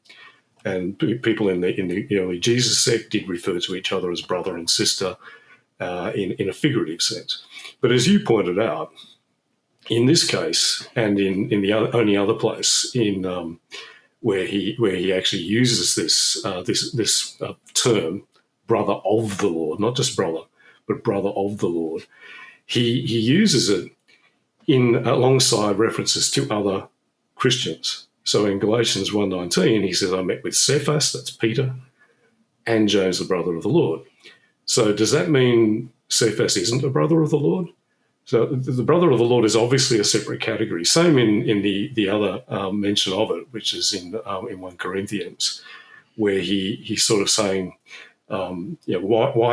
S2: And people in the early Jesus sect did refer to each other as brother and sister in a figurative sense. But as you pointed out, in this case, and in the only other place in where he actually uses this term, brother of the Lord, not just brother, but brother of the Lord, he uses it alongside references to other Christians. So in Galatians 1:19, he says, I met with Cephas, that's Peter, and James, the brother of the Lord. So does that mean Cephas isn't a brother of the Lord? So the brother of the Lord is obviously a separate category. Same in the other mention of it, which is in 1 Corinthians, where he's sort of saying, why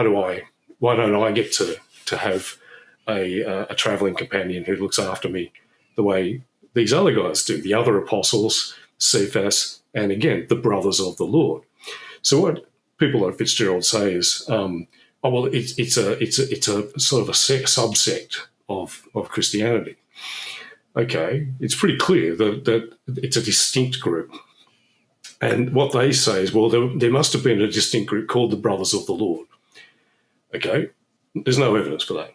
S2: don't I get to have a traveling companion who looks after me the way these other guys do, the other apostles, Cephas, and again, the brothers of the Lord. So what people like Fitzgerald say is, it's a sort of a subsect of Christianity. Okay, it's pretty clear that it's a distinct group. And what they say is, well, there must have been a distinct group called the Brothers of the Lord. Okay, there's no evidence for that.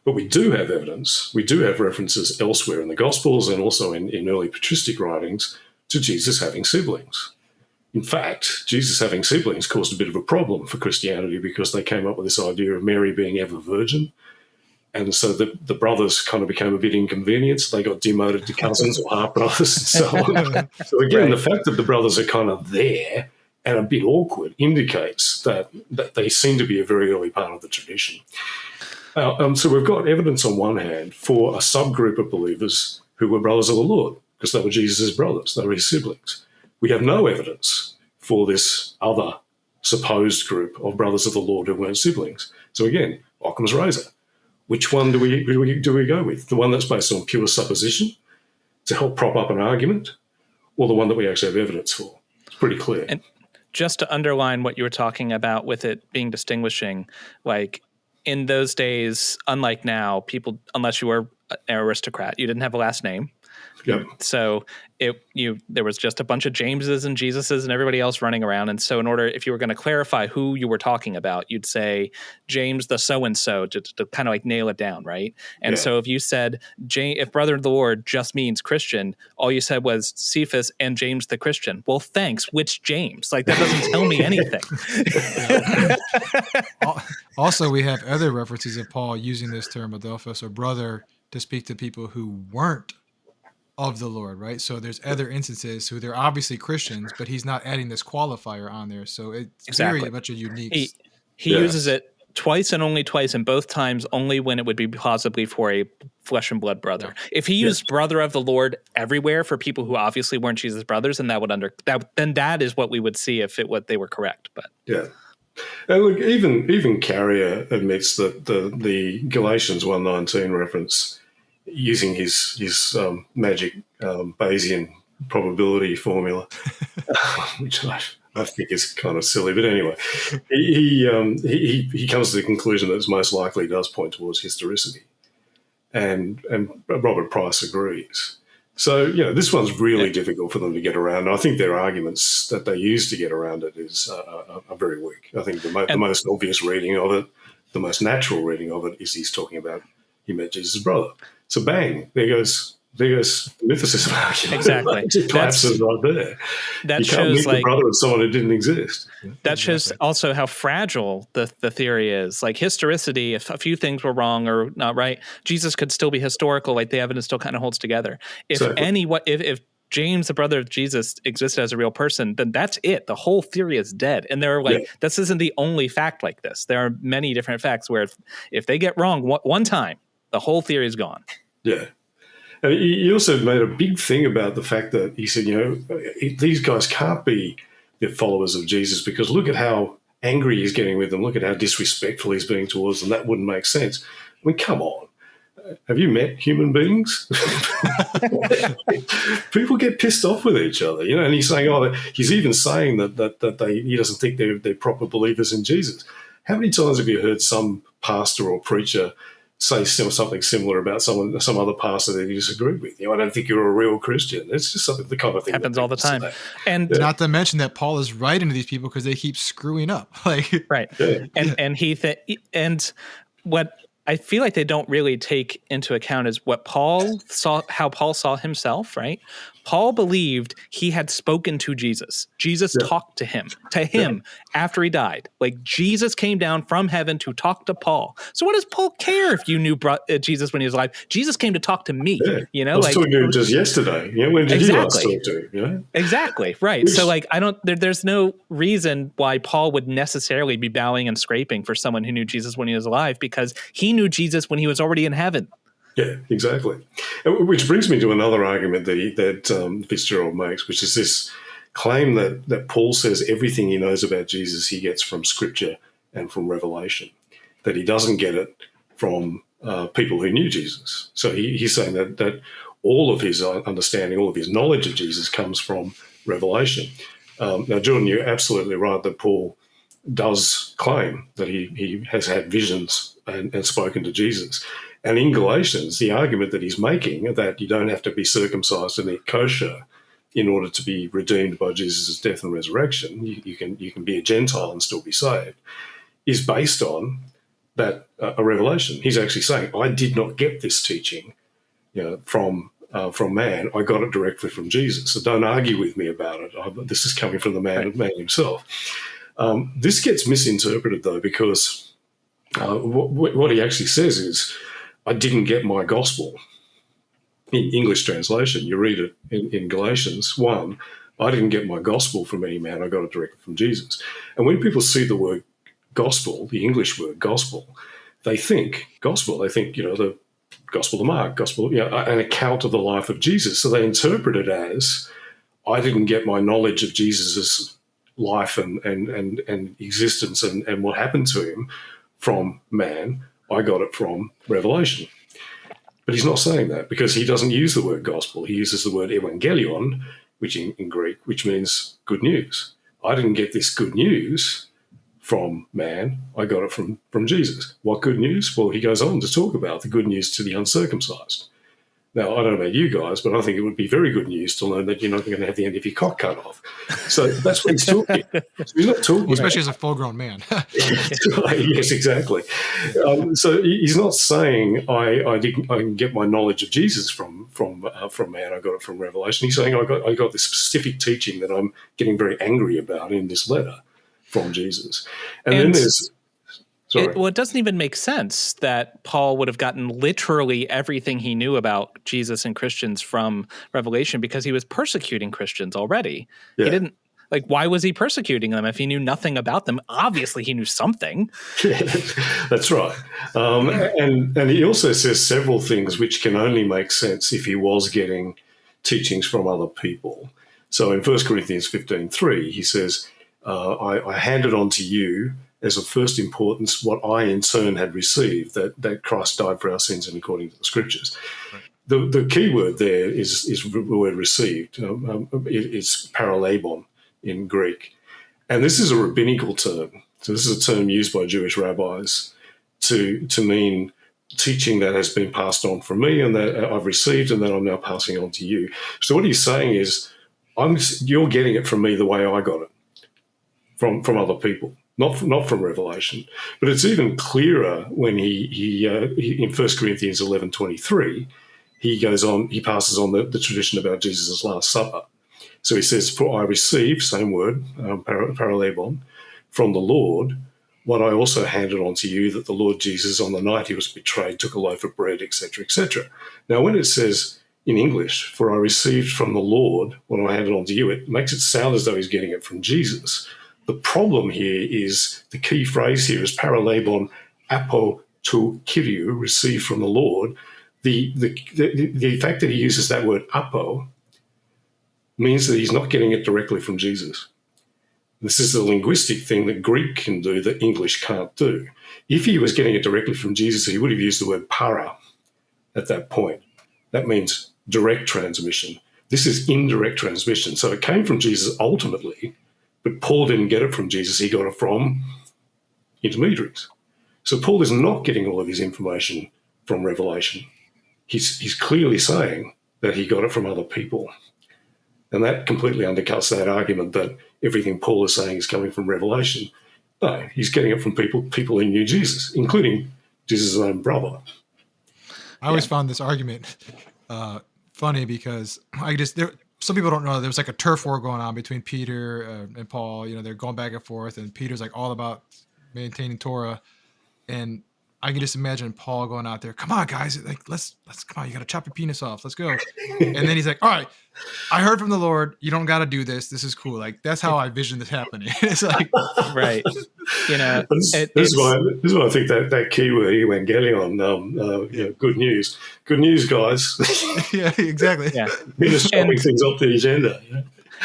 S2: But we do have evidence. We do have references elsewhere in the Gospels and also in early patristic writings to Jesus having siblings. In fact, Jesus having siblings caused a bit of a problem for Christianity because they came up with this idea of Mary being ever virgin. And so the brothers kind of became a bit inconvenienced. They got demoted to cousins or half brothers and so on. So again, the fact that the brothers are kind of there and a bit awkward indicates that they seem to be a very early part of the tradition. So we've got evidence on one hand for a subgroup of believers who were brothers of the Lord because they were Jesus' brothers, they were his siblings. We have no evidence for this other supposed group of brothers of the Lord who weren't siblings. So again, Occam's razor. Which one do we go with? The one that's based on pure supposition to help prop up an argument, or the one that we actually have evidence for? It's pretty clear.
S1: And just to underline what you were talking about with it being distinguishing, like in those days, unlike now, people, unless you were an aristocrat, you didn't have a last name.
S2: Yep.
S1: So there was just a bunch of Jameses and Jesuses and everybody else running around. And so if you were going to clarify who you were talking about, you'd say James the so-and-so to kind of like nail it down, right? And so if you said, if brother of the Lord just means Christian, all you said was Cephas and James the Christian. Well, thanks. Which James? Like that doesn't tell me anything.
S3: Also, we have other references of Paul using this term adelphos or brother to speak to people who weren't of the Lord, right? So there's other instances who they're obviously Christians, but he's not adding this qualifier on there. So it's very much a unique.
S1: He uses it twice and only twice, and both times only when it would be possibly for a flesh and blood brother. If he used brother of the Lord everywhere for people who obviously weren't Jesus' brothers, then that is what we would see if they were correct. But
S2: and look, even Carrier admits that the Galatians 1:19 reference, using his magic Bayesian probability formula, which I think is kind of silly, but anyway, he comes to the conclusion that it most likely does point towards historicity, and Robert Price agrees. So this one's really difficult for them to get around. I think their arguments that they use to get around it are very weak. I think the most obvious reading of it, the most natural reading of it, is he's talking about he met Jesus' brother. So bang, there goes Mythicism argument.
S1: Exactly.
S2: It collapses right there.
S1: That
S2: you can't meet the brother of someone who didn't exist.
S1: That shows also how fragile the theory is. Like historicity, if a few things were wrong or not right, Jesus could still be historical. Like the evidence still kind of holds together. If James, the brother of Jesus, existed as a real person, then that's it. The whole theory is dead. And they're like, this isn't the only fact like this. There are many different facts where if they get wrong one time, the whole theory is gone.
S2: Yeah. And he also made a big thing about the fact that he said, these guys can't be the followers of Jesus because look at how angry he's getting with them. Look at how disrespectful he's being towards them. That wouldn't make sense. I mean, come on. Have you met human beings? People get pissed off with each other, and he's saying, he's even saying that he doesn't think they're proper believers in Jesus. How many times have you heard some pastor or preacher say something similar about some other pastor that you disagree with. I don't think you're a real Christian. It's just something, the kind of thing
S1: happens all the time.
S2: Say.
S1: And
S3: not to mention that Paul is writing to these people because they keep screwing up.
S1: Right. Yeah. And what I feel like they don't really take into account is what Paul saw, how Paul saw himself, right? Paul believed he had spoken to Jesus. Jesus talked to him after he died. Like, Jesus came down from heaven to talk to Paul. So what does Paul care if you knew Jesus when he was alive? Jesus came to talk to me.
S2: I was talking to him just yesterday. When did you last talk to him?
S1: Exactly, right. So like, there's no reason why Paul would necessarily be bowing and scraping for someone who knew Jesus when he was alive, because he knew Jesus when he was already in heaven.
S2: Yeah, exactly. Which brings me to another argument that Fitzgerald makes, which is this claim that Paul says everything he knows about Jesus he gets from Scripture and from Revelation, that he doesn't get it from people who knew Jesus. So he's saying that all of his understanding, all of his knowledge of Jesus comes from Revelation. Now, Jordan, you're absolutely right that Paul does claim that he has had visions and spoken to Jesus. And in Galatians, the argument that he's making, that you don't have to be circumcised and eat kosher in order to be redeemed by Jesus' death and resurrection, you can be a Gentile and still be saved, is based on that a revelation. He's actually saying, I did not get this teaching from man. I got it directly from Jesus. So don't argue with me about it. This is coming from the man himself. This gets misinterpreted, though, because what he actually says is, I didn't get my gospel. In English translation, you read it in Galatians 1, I didn't get my gospel from any man, I got it directly from Jesus. And when people see the word gospel, the English word gospel, they think the Gospel of Mark, an account of the life of Jesus. So they interpret it as, I didn't get my knowledge of Jesus' life and existence and what happened to him from man, I got it from Revelation. But he's not saying that, because he doesn't use the word gospel. He uses the word evangelion, which in Greek, which means good news. I didn't get this good news from man. I got it from Jesus. What good news? Well, he goes on to talk about the good news to the uncircumcised. Now, I don't know about you guys, but I think it would be very good news to learn that you're not going to have the end of your cock cut off. So that's what he's talking. So he's not talking,
S3: especially as a full-grown man.
S2: Yes, exactly. So he's not saying I didn't get my knowledge of Jesus from man. I got it from Revelation. He's saying I got this specific teaching that I'm getting very angry about in this letter from Jesus. And then there's.
S1: It doesn't even make sense that Paul would have gotten literally everything he knew about Jesus and Christians from Revelation, because he was persecuting Christians already. Yeah. He didn't, why was he persecuting them if he knew nothing about them? Obviously, he knew something.
S2: Yeah, that's right. And he also says several things which can only make sense if he was getting teachings from other people. So in 1 Corinthians 15:3, he says, I handed on to you as of first importance what I in turn had received, that Christ died for our sins and according to the Scriptures. Right. The key word there is the word received. It's paralabon in Greek. And this is a rabbinical term. So this is a term used by Jewish rabbis to mean teaching that has been passed on from me and that I've received and that I'm now passing on to you. So what he's saying is, you're getting it from me the way I got it, from other people. Not from Revelation, but it's even clearer when he in 1 Corinthians 11:23, he passes on the tradition about Jesus' Last Supper. So he says, for I received, same word, paralabon, from the Lord, what I also handed on to you, that the Lord Jesus, on the night he was betrayed, took a loaf of bread, etc., etc. Now, when it says in English, for I received from the Lord what I handed on to you, it makes it sound as though he's getting it from Jesus. The problem here is, the key phrase here is paralabon apo to Kyriou, received from the Lord. The fact that he uses that word apo means that he's not getting it directly from Jesus. This is the linguistic thing that Greek can do that English can't do. If he was getting it directly from Jesus, he would have used the word para at that point. That means direct transmission. This is indirect transmission. So it came from Jesus ultimately, but Paul didn't get it from Jesus. He got it from intermediaries. So Paul is not getting all of his information from Revelation. He's clearly saying that he got it from other people. And that completely undercuts that argument that everything Paul is saying is coming from Revelation. No, he's getting it from people who knew Jesus, including Jesus' own brother.
S3: I always found this argument funny because some people don't know there was like a turf war going on between Peter and Paul. You know, they're going back and forth, and Peter's like all about maintaining Torah, and I can just imagine Paul going out there, come on, guys, like let's come on, you got to chop your penis off, let's go. And then he's like, all right, I heard from the Lord, you don't got to do this. This is cool. Like that's how I vision this happening. It's like,
S1: right. You know,
S2: this is why I think that keyword evangelion, good news, guys.
S3: Yeah, exactly.
S1: Yeah,
S2: We're just chopping things up the agenda. You know?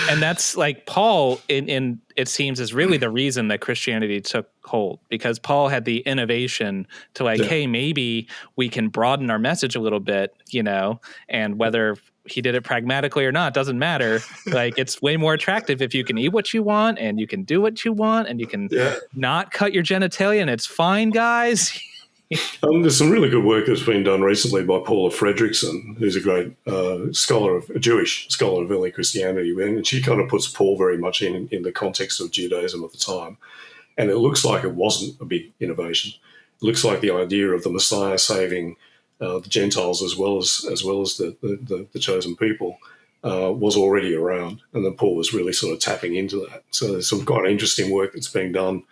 S1: And that's like Paul, in it seems, is really the reason that Christianity took hold, because Paul had the innovation to hey, maybe we can broaden our message a little bit, you know, and whether he did it pragmatically or not doesn't matter. Like it's way more attractive if you can eat what you want and you can do what you want and you can not cut your genitalia, and it's fine, guys.
S2: There's some really good work that's been done recently by Paula Fredrickson, who's a great Jewish scholar of early Christianity, and she kind of puts Paul very much in the context of Judaism at the time. And it looks like it wasn't a big innovation. It looks like the idea of the Messiah saving the Gentiles as well as the chosen people was already around, and then Paul was really sort of tapping into that. So there's some quite interesting work that's being done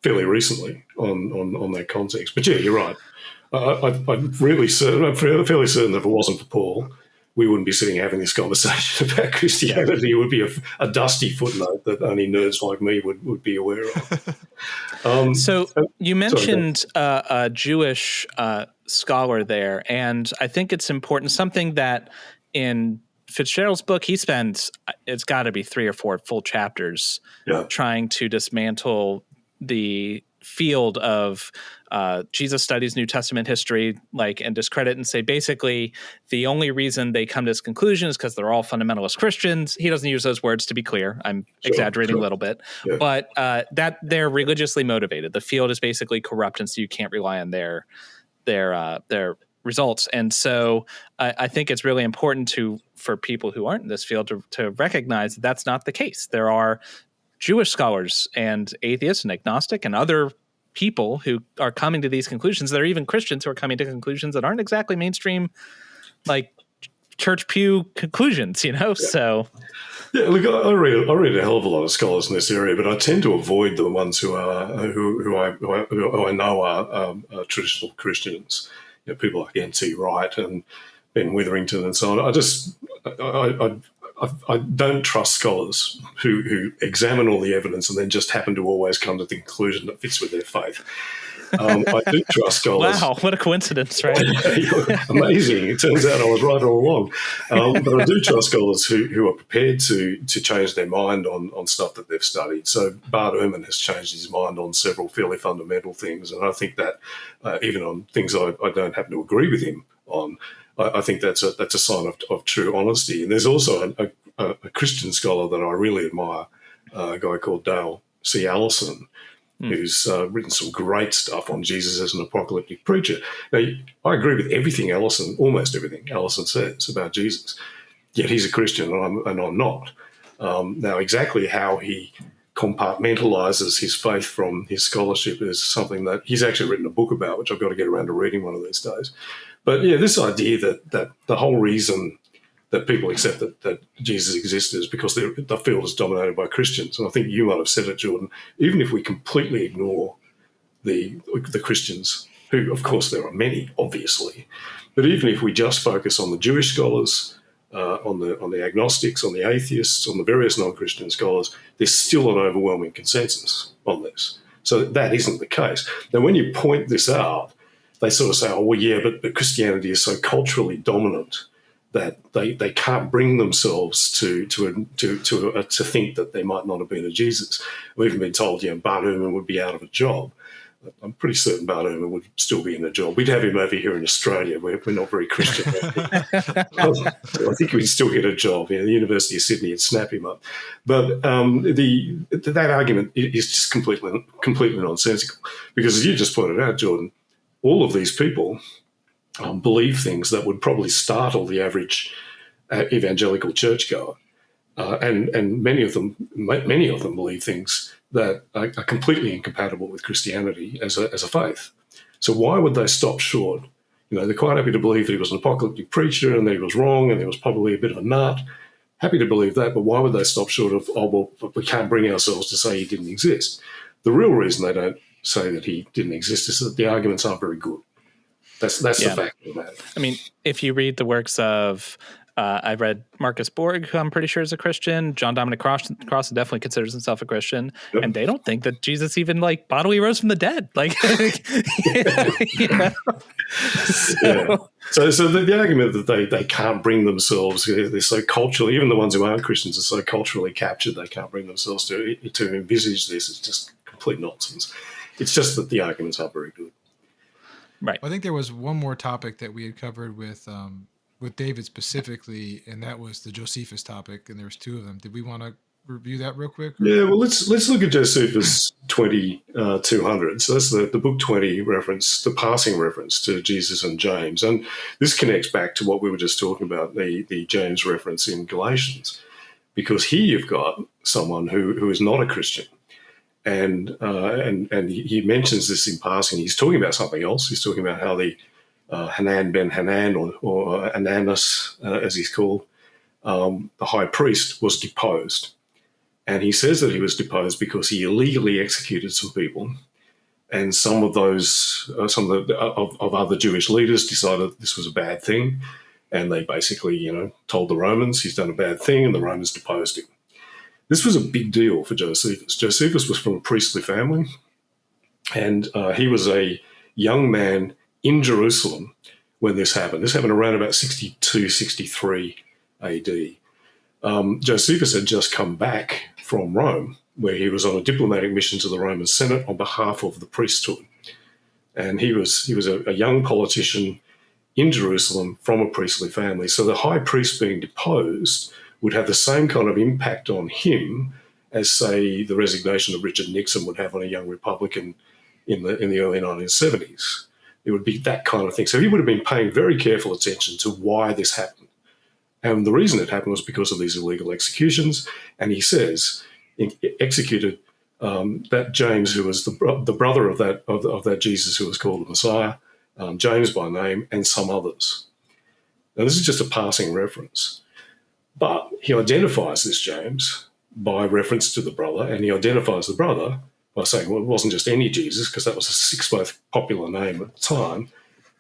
S2: fairly recently on that context. But yeah, you're right. I'm fairly certain that if it wasn't for Paul, we wouldn't be sitting having this conversation about Christianity. It would be a dusty footnote that only nerds like me would be aware of.
S1: So you mentioned a Jewish scholar there, and I think it's important, something that in Fitzgerald's book, he spends, it's got to be 3 or 4 full chapters trying to dismantle the field of Jesus studies New Testament history, and discredit and say basically the only reason they come to this conclusion is because they're all fundamentalist Christians. He doesn't use those words, to be clear. I'm exaggerating a little bit, but that they're religiously motivated. The field is basically corrupt, and so you can't rely on their results. And so I think it's really important for people who aren't in this field to recognize that that's not the case. There are Jewish scholars and atheists and agnostic and other people who are coming to these conclusions. There are even Christians who are coming to conclusions that aren't exactly mainstream, like church pew conclusions, you know? So
S2: look, I read a hell of a lot of scholars in this area, but I tend to avoid the ones who I know are traditional Christians. You know, people like N.T. Wright and Ben Witherington and so on. I don't trust scholars who examine all the evidence and then just happen to always come to the conclusion that fits with their faith. I do trust scholars.
S1: Wow, what a coincidence, right?
S2: Amazing. It turns out I was right all along. But I do trust scholars who are prepared to change their mind on stuff that they've studied. So Bart Ehrman has changed his mind on several fairly fundamental things, and I think that even on things I don't happen to agree with him on, I think that's a sign of true honesty. And there's also a Christian scholar that I really admire, a guy called Dale C. Allison, who's written some great stuff on Jesus as an apocalyptic preacher. Now, I agree with almost everything Allison says about Jesus, yet he's a Christian and I'm not. Now, exactly how he compartmentalizes his faith from his scholarship is something that he's actually written a book about, which I've got to get around to reading one of these days. But yeah, this idea that the whole reason that people accept that Jesus existed is because the field is dominated by Christians. And I think you might have said it, Jordan, even if we completely ignore the Christians, who, of course, there are many, obviously, but even if we just focus on the Jewish scholars, on the agnostics, on the atheists, on the various non-Christian scholars, there's still an overwhelming consensus on this. So that isn't the case. Now, when you point this out, they sort of say, oh, well, yeah, but Christianity is so culturally dominant that they can't bring themselves to think that there might not have been a Jesus. We've even been told, Bart Ehrman would be out of a job. I'm pretty certain Bart Ehrman would still be in a job. We'd have him over here in Australia. We're not very Christian. I think we'd still get a job. The University of Sydney would snap him up. But that argument is just completely nonsensical, because as you just pointed out, Jordan, all of these people believe things that would probably startle the average evangelical churchgoer. And many of them believe things that are completely incompatible with Christianity as a faith. So why would they stop short? They're quite happy to believe that he was an apocalyptic preacher and that he was wrong and he was probably a bit of a nut. Happy to believe that, but why would they stop short of, we can't bring ourselves to say he didn't exist? The real reason they don't say that he didn't exist is that the arguments aren't very good. That's the fact of that.
S1: I mean, if you read the works of, I read Marcus Borg, who I'm pretty sure is a Christian. John Dominic Cross definitely considers himself a Christian, and they don't think that Jesus even bodily rose from the dead.
S2: So the argument that they can't bring themselves, they're so culturally, even the ones who aren't Christians are so culturally captured, they can't bring themselves to envisage this. It's just complete nonsense. It's just that the arguments are very good.
S1: Right.
S3: I think there was one more topic that we had covered with David specifically, and that was the Josephus topic, and there was two of them. Did we want to review that real quick?
S2: Yeah, well, let's look at Josephus 20:200. So that's the book 20 reference, the passing reference to Jesus and James, and this connects back to what we were just talking about, the James reference in Galatians, because here you've got someone who is not a Christian. And he mentions this in passing. He's talking about something else. He's talking about how the Hanan ben Hanan, or Ananus, as he's called, the high priest, was deposed. And he says that he was deposed because he illegally executed some people. And some of those, of other Jewish leaders decided this was a bad thing. And they basically, told the Romans he's done a bad thing, and the Romans deposed him. This was a big deal for Josephus. Josephus was from a priestly family, and he was a young man in Jerusalem when this happened. This happened around about 62, 63 AD. Josephus had just come back from Rome, where he was on a diplomatic mission to the Roman Senate on behalf of the priesthood. And he was a young politician in Jerusalem from a priestly family. So the high priest being deposed would have the same kind of impact on him as, say, the resignation of Richard Nixon would have on a young Republican in the early 1970s. It would be that kind of thing. So he would have been paying very careful attention to why this happened. And the reason it happened was because of these illegal executions. And he says, executed that James, who was the brother of that Jesus who was called the Messiah, James by name, and some others. Now, this is just a passing reference. But he identifies this James by reference to the brother, and he identifies the brother by saying, well, it wasn't just any Jesus, because that was a sixth most popular name at the time.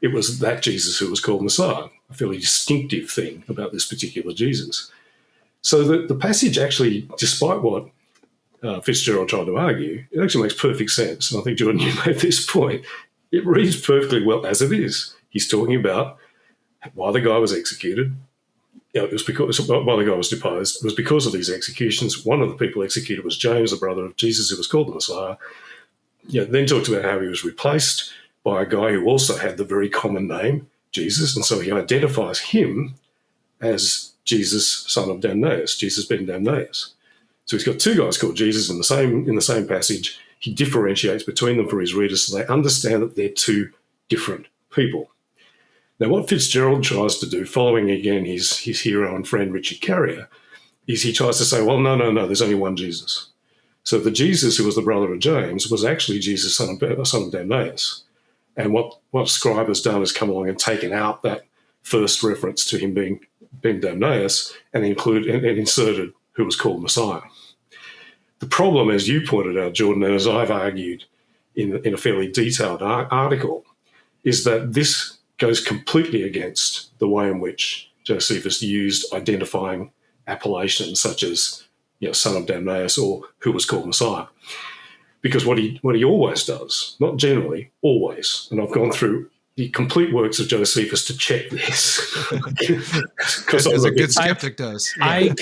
S2: It was that Jesus who was called Messiah, a fairly distinctive thing about this particular Jesus. So the passage actually, despite what Fitzgerald tried to argue, it actually makes perfect sense. And I think, Jordan, you made this point. It reads perfectly well as it is. He's talking about why the guy was executed. It was because why the guy was deposed. It was because of these executions. One of the people executed was James, the brother of Jesus, who was called the Messiah. Then talks about how he was replaced by a guy who also had the very common name, Jesus, and so he identifies him as Jesus, son of Damnaeus, Jesus ben Damnaeus. So he's got two guys called Jesus in the same passage. He differentiates between them for his readers so they understand that they're two different people. Now, what Fitzgerald tries to do, following again his hero and friend Richard Carrier, is he tries to say, well, no, there's only one Jesus. So the Jesus who was the brother of James was actually Jesus, son of Damnaeus. And what Scribe has done is come along and taken out that first reference to him being Ben Damnaeus and inserted who was called Messiah. The problem, as you pointed out, Jordan, and as I've argued in a fairly detailed article, is that this goes completely against the way in which Josephus used identifying appellations such as, son of Damnaeus or who was called Messiah. Because what he always does, not generally, always, and I've gone through the complete works of Josephus to check this.
S3: As a good skeptic does. Yeah.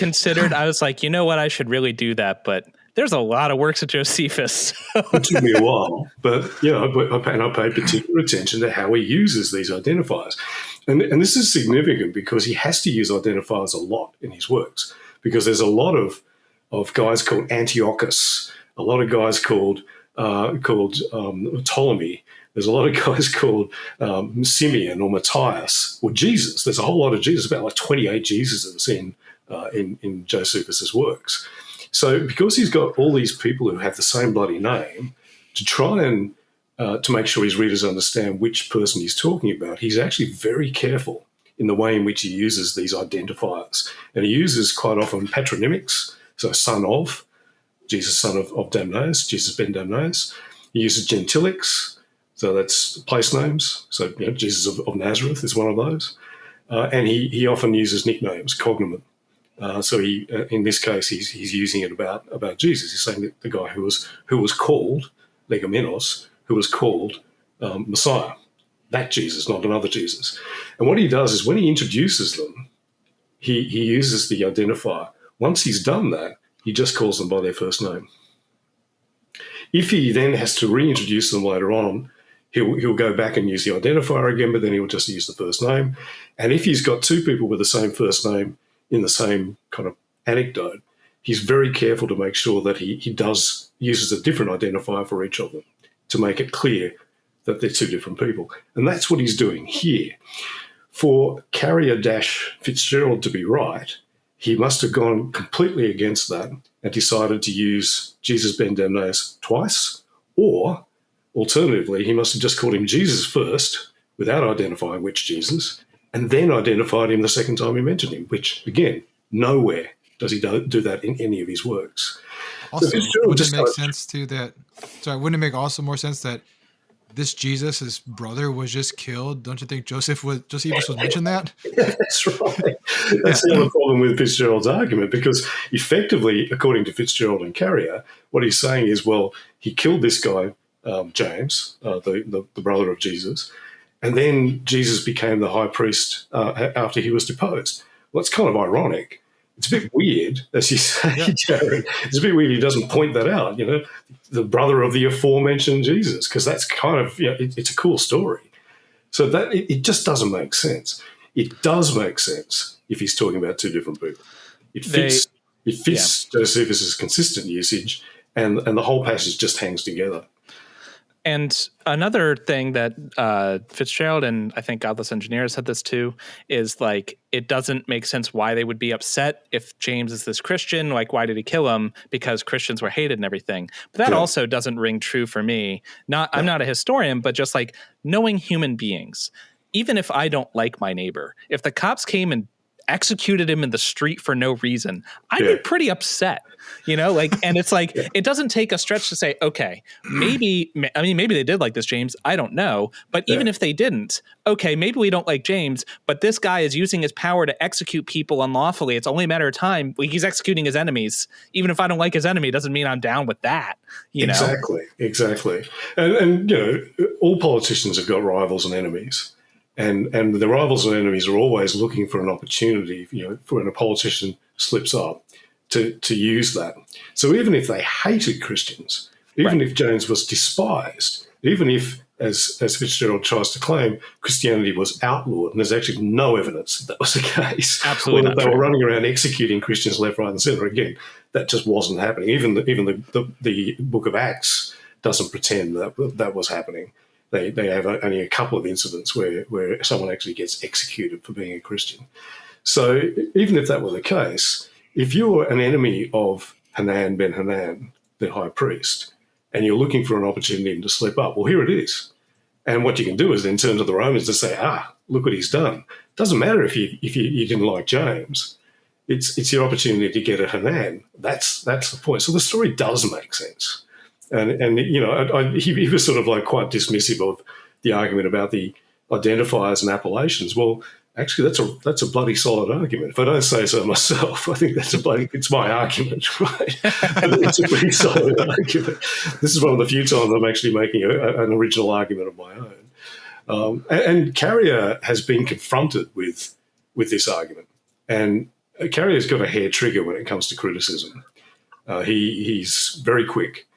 S1: I was like, you know what, I should really do that, but there's a lot of works of Josephus.
S2: It took me a while, but I paid particular attention to how he uses these identifiers. And this is significant because he has to use identifiers a lot in his works, because there's a lot of guys called Antiochus, a lot of guys called Ptolemy. There's a lot of guys called Simeon or Matthias or Jesus. There's a whole lot of Jesus, about like 28 Jesuses in Josephus's works. So because he's got all these people who have the same bloody name, to try and to make sure his readers understand which person he's talking about, he's actually very careful in the way in which he uses these identifiers. And he uses quite often patronymics, so son of, Jesus son of Damnaeus, Jesus ben Damnaeus. He uses gentilics, so that's place names. So Jesus of Nazareth is one of those. And he often uses nicknames, cognomen. So he, in this case, he's using it about Jesus. He's saying that the guy who was called Legomenos, who was called Messiah, that Jesus, not another Jesus. And what he does is when he introduces them, he uses the identifier. Once he's done that, he just calls them by their first name. If he then has to reintroduce them later on, he'll go back and use the identifier again, but then he'll just use the first name. And if he's got two people with the same first name in the same kind of anecdote, he's very careful to make sure that he uses a different identifier for each of them to make it clear that they're two different people. And that's what he's doing here. For Carrier-Fitzgerald to be right, he must have gone completely against that and decided to use Jesus ben Damnaeus twice, or alternatively, he must have just called him Jesus first without identifying which Jesus, and then identified him the second time he mentioned him, which, again, nowhere does he do that in any of his works.
S3: Also, wouldn't it make sense to that? Sorry, wouldn't it make also more sense that this Jesus, his brother, was just killed? Don't you think Josephus was mentioned that?
S2: Yeah, that's right. That's the other problem with Fitzgerald's argument, because effectively, according to Fitzgerald and Carrier, what he's saying is, well, he killed this guy, James, the brother of Jesus, and then Jesus became the high priest after he was deposed. Well, that's kind of ironic. It's a bit weird, as you say, Jared. It's a bit weird he doesn't point that out, the brother of the aforementioned Jesus, because that's kind of, it's a cool story. So that it just doesn't make sense. It does make sense if he's talking about two different people. It fits Josephus's consistent usage, and the whole passage just hangs together.
S1: And another thing that Fitzgerald and I think Godless Engineer said this too is like, it doesn't make sense why they would be upset if James is this Christian. Like, why did he kill him? Because Christians were hated and everything. But that also doesn't ring true for me. I'm not a historian, but just like knowing human beings, even if I don't like my neighbor, if the cops came and executed him in the street for no reason, I'd be pretty upset, and it's like, it doesn't take a stretch to say, okay, maybe they did like this James. I don't know. But even if they didn't, okay, maybe we don't like James, but this guy is using his power to execute people unlawfully. It's only a matter of time. He's executing his enemies. Even if I don't like his enemy, it doesn't mean I'm down with that.
S2: Exactly. And all politicians have got rivals and enemies. And the rivals and enemies are always looking for an opportunity, for when a politician slips up, to use that. So even if they hated Christians, even if James was despised, even if, as Fitzgerald tries to claim, Christianity was outlawed, and there's actually no evidence that was the case.
S1: Absolutely,
S2: or that they were running around executing Christians left, right, and centre. Again, that just wasn't happening. Even the Book of Acts doesn't pretend that was happening. They have only a couple of incidents where someone actually gets executed for being a Christian. So even if that were the case, if you're an enemy of Hanan ben Hanan, the high priest, and you're looking for an opportunity to slip up, well, here it is. And what you can do is then turn to the Romans to say, look what he's done. Doesn't matter if you didn't like James. It's your opportunity to get at Hanan. That's the point. So the story does make sense. And he was sort of like quite dismissive of the argument about the identifiers and appellations. Well, actually, that's a bloody solid argument. If I don't say so myself, I think it's my argument, right? It's a pretty solid argument. This is one of the few times I'm actually making an original argument of my own. And Carrier has been confronted with this argument, and Carrier's got a hair trigger when it comes to criticism. He's very quick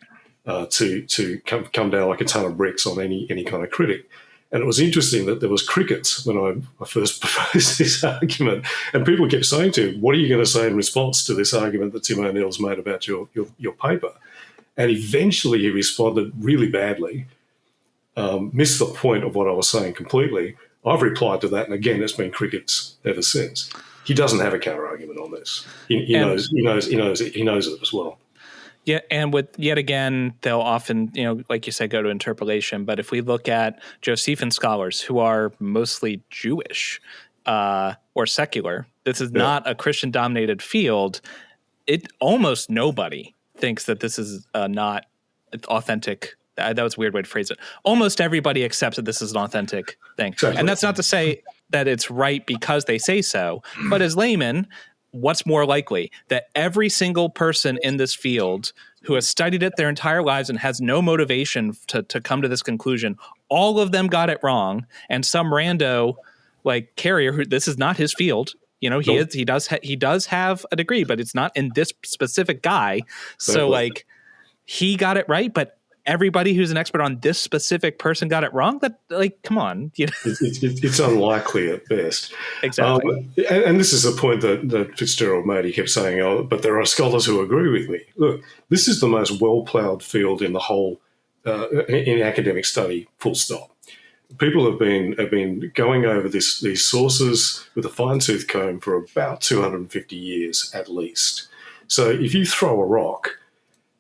S2: to come down like a ton of bricks on any kind of critic. And it was interesting that there was crickets when I first proposed this argument, and people kept saying to him, what are you going to say in response to this argument that Tim O'Neill's made about your paper? And eventually he responded really badly missed the point of what I was saying completely. I've replied to that, and again, it's been crickets ever since. He doesn't have a counter argument on this. He knows it as well.
S1: Yeah, and with yet again, they'll often, like you said, go to interpolation. But if we look at Josephine scholars who are mostly Jewish or secular, this is not a Christian-dominated field. Almost nobody thinks that this is not authentic. That was a weird way to phrase it. Almost everybody accepts that this is an authentic thing. Exactly. And that's not to say that it's right because they say so. But as laymen, what's more likely? That every single person in this field who has studied it their entire lives and has no motivation to come to this conclusion, all of them got it wrong. And some rando like Carrier, who this is not his field. He does have a degree, but it's not in this specific guy. So like he got it right, but everybody who's an expert on this specific person got it wrong. That, like, come on,
S2: it's unlikely at best.
S1: Exactly.
S2: And this is a point that Fitzgerald made. He kept saying, "Oh, but there are scholars who agree with me." Look, this is the most well-ploughed field in the whole in academic study. Full stop. People have been going over these sources with a fine-tooth comb for about 250 years at least. So if you throw a rock,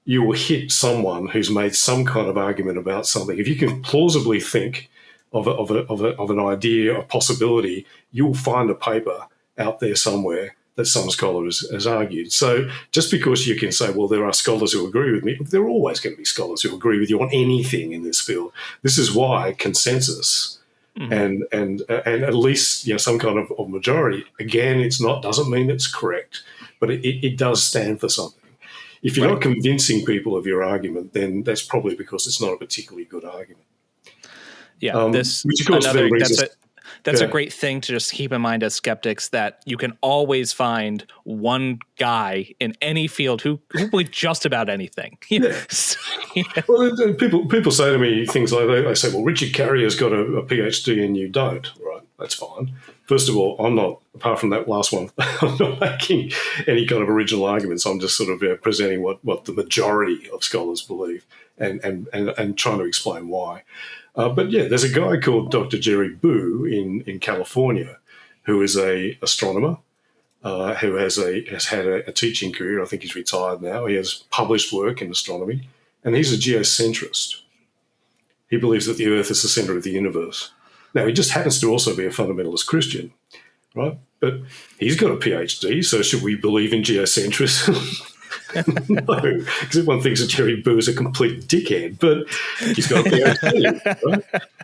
S2: you will hit someone who's made some kind of argument about something. If you can plausibly think of an idea, a possibility, you'll find a paper out there somewhere that some scholar has argued. So just because you can say, well, there are scholars who agree with me, there are always going to be scholars who agree with you on anything in this field. This is why consensus and at least some kind of majority, again, doesn't mean it's correct, but it does stand for something. If you're not convincing people of your argument, then that's probably because it's not a particularly good argument.
S1: Yeah,
S2: which of course
S1: that's a great thing to just keep in mind as skeptics, that you can always find one guy in any field who believes just about anything.
S2: Well, people say to me things like that. They say, well, Richard Carrier's got a PhD and you don't. Right, that's fine. First of all, I'm not, apart from that last one, I'm not making any kind of original arguments. I'm just sort of presenting what the majority of scholars believe and trying to explain why. But yeah, there's a guy called Dr. Jerry Boo in California who is an astronomer who has had a teaching career. I think he's retired now. He has published work in astronomy, and he's a geocentrist. He believes that the Earth is the center of the universe. Now, he just happens to also be a fundamentalist Christian, right? But he's got a PhD, so should we believe in geocentrism? No, because everyone thinks that Jerry Boo is a complete dickhead, but he's got a PhD, right?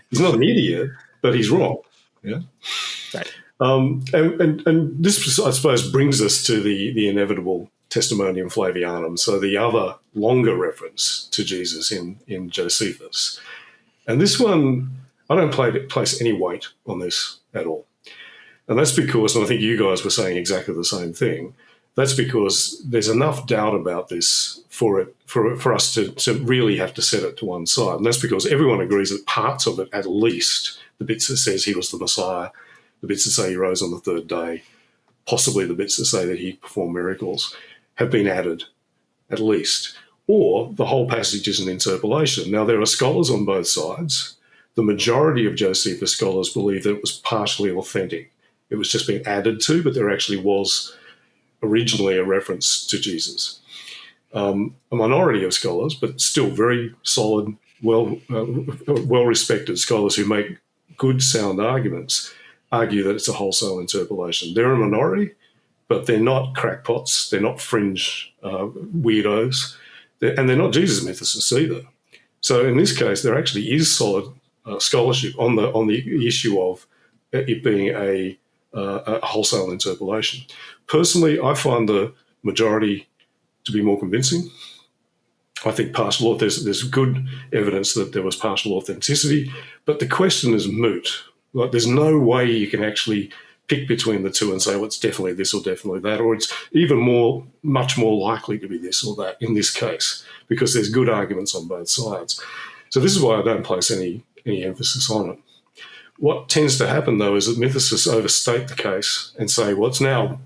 S2: He's not an idiot, but he's wrong. Yeah,
S1: right.
S2: And this, I suppose, brings us to the inevitable Testimonium Flavianum, so the other longer reference to Jesus in Josephus. And this one, I don't place any weight on this at all. And that's because, and I think you guys were saying exactly the same thing, that's because there's enough doubt about this for us to really have to set it to one side. And that's because everyone agrees that parts of it, at least, the bits that says he was the Messiah, the bits that say he rose on the third day, possibly the bits that say that he performed miracles, have been added, at least. Or the whole passage is an interpolation. Now, there are scholars on both sides. The majority of Josephus scholars believe that it was partially authentic. It was just being added to, but there actually was originally a reference to Jesus. A minority of scholars, but still very solid, well-respected scholars who make good, sound arguments, argue that it's a wholesale interpolation. They're a minority, but they're not crackpots. They're not fringe weirdos. And they're not Jesus mythicists either. So in this case, there actually is solid scholarship on the issue of it being a wholesale interpolation. Personally, I find the majority to be more convincing. I think there's good evidence that there was partial authenticity, but the question is moot. Like, there's no way you can actually pick between the two and say, well, it's definitely this or definitely that, or it's even much more likely to be this or that in this case, because there's good arguments on both sides. So this is why I don't place any emphasis on it. What tends to happen, though, is that mythicists overstate the case and say, well, it's now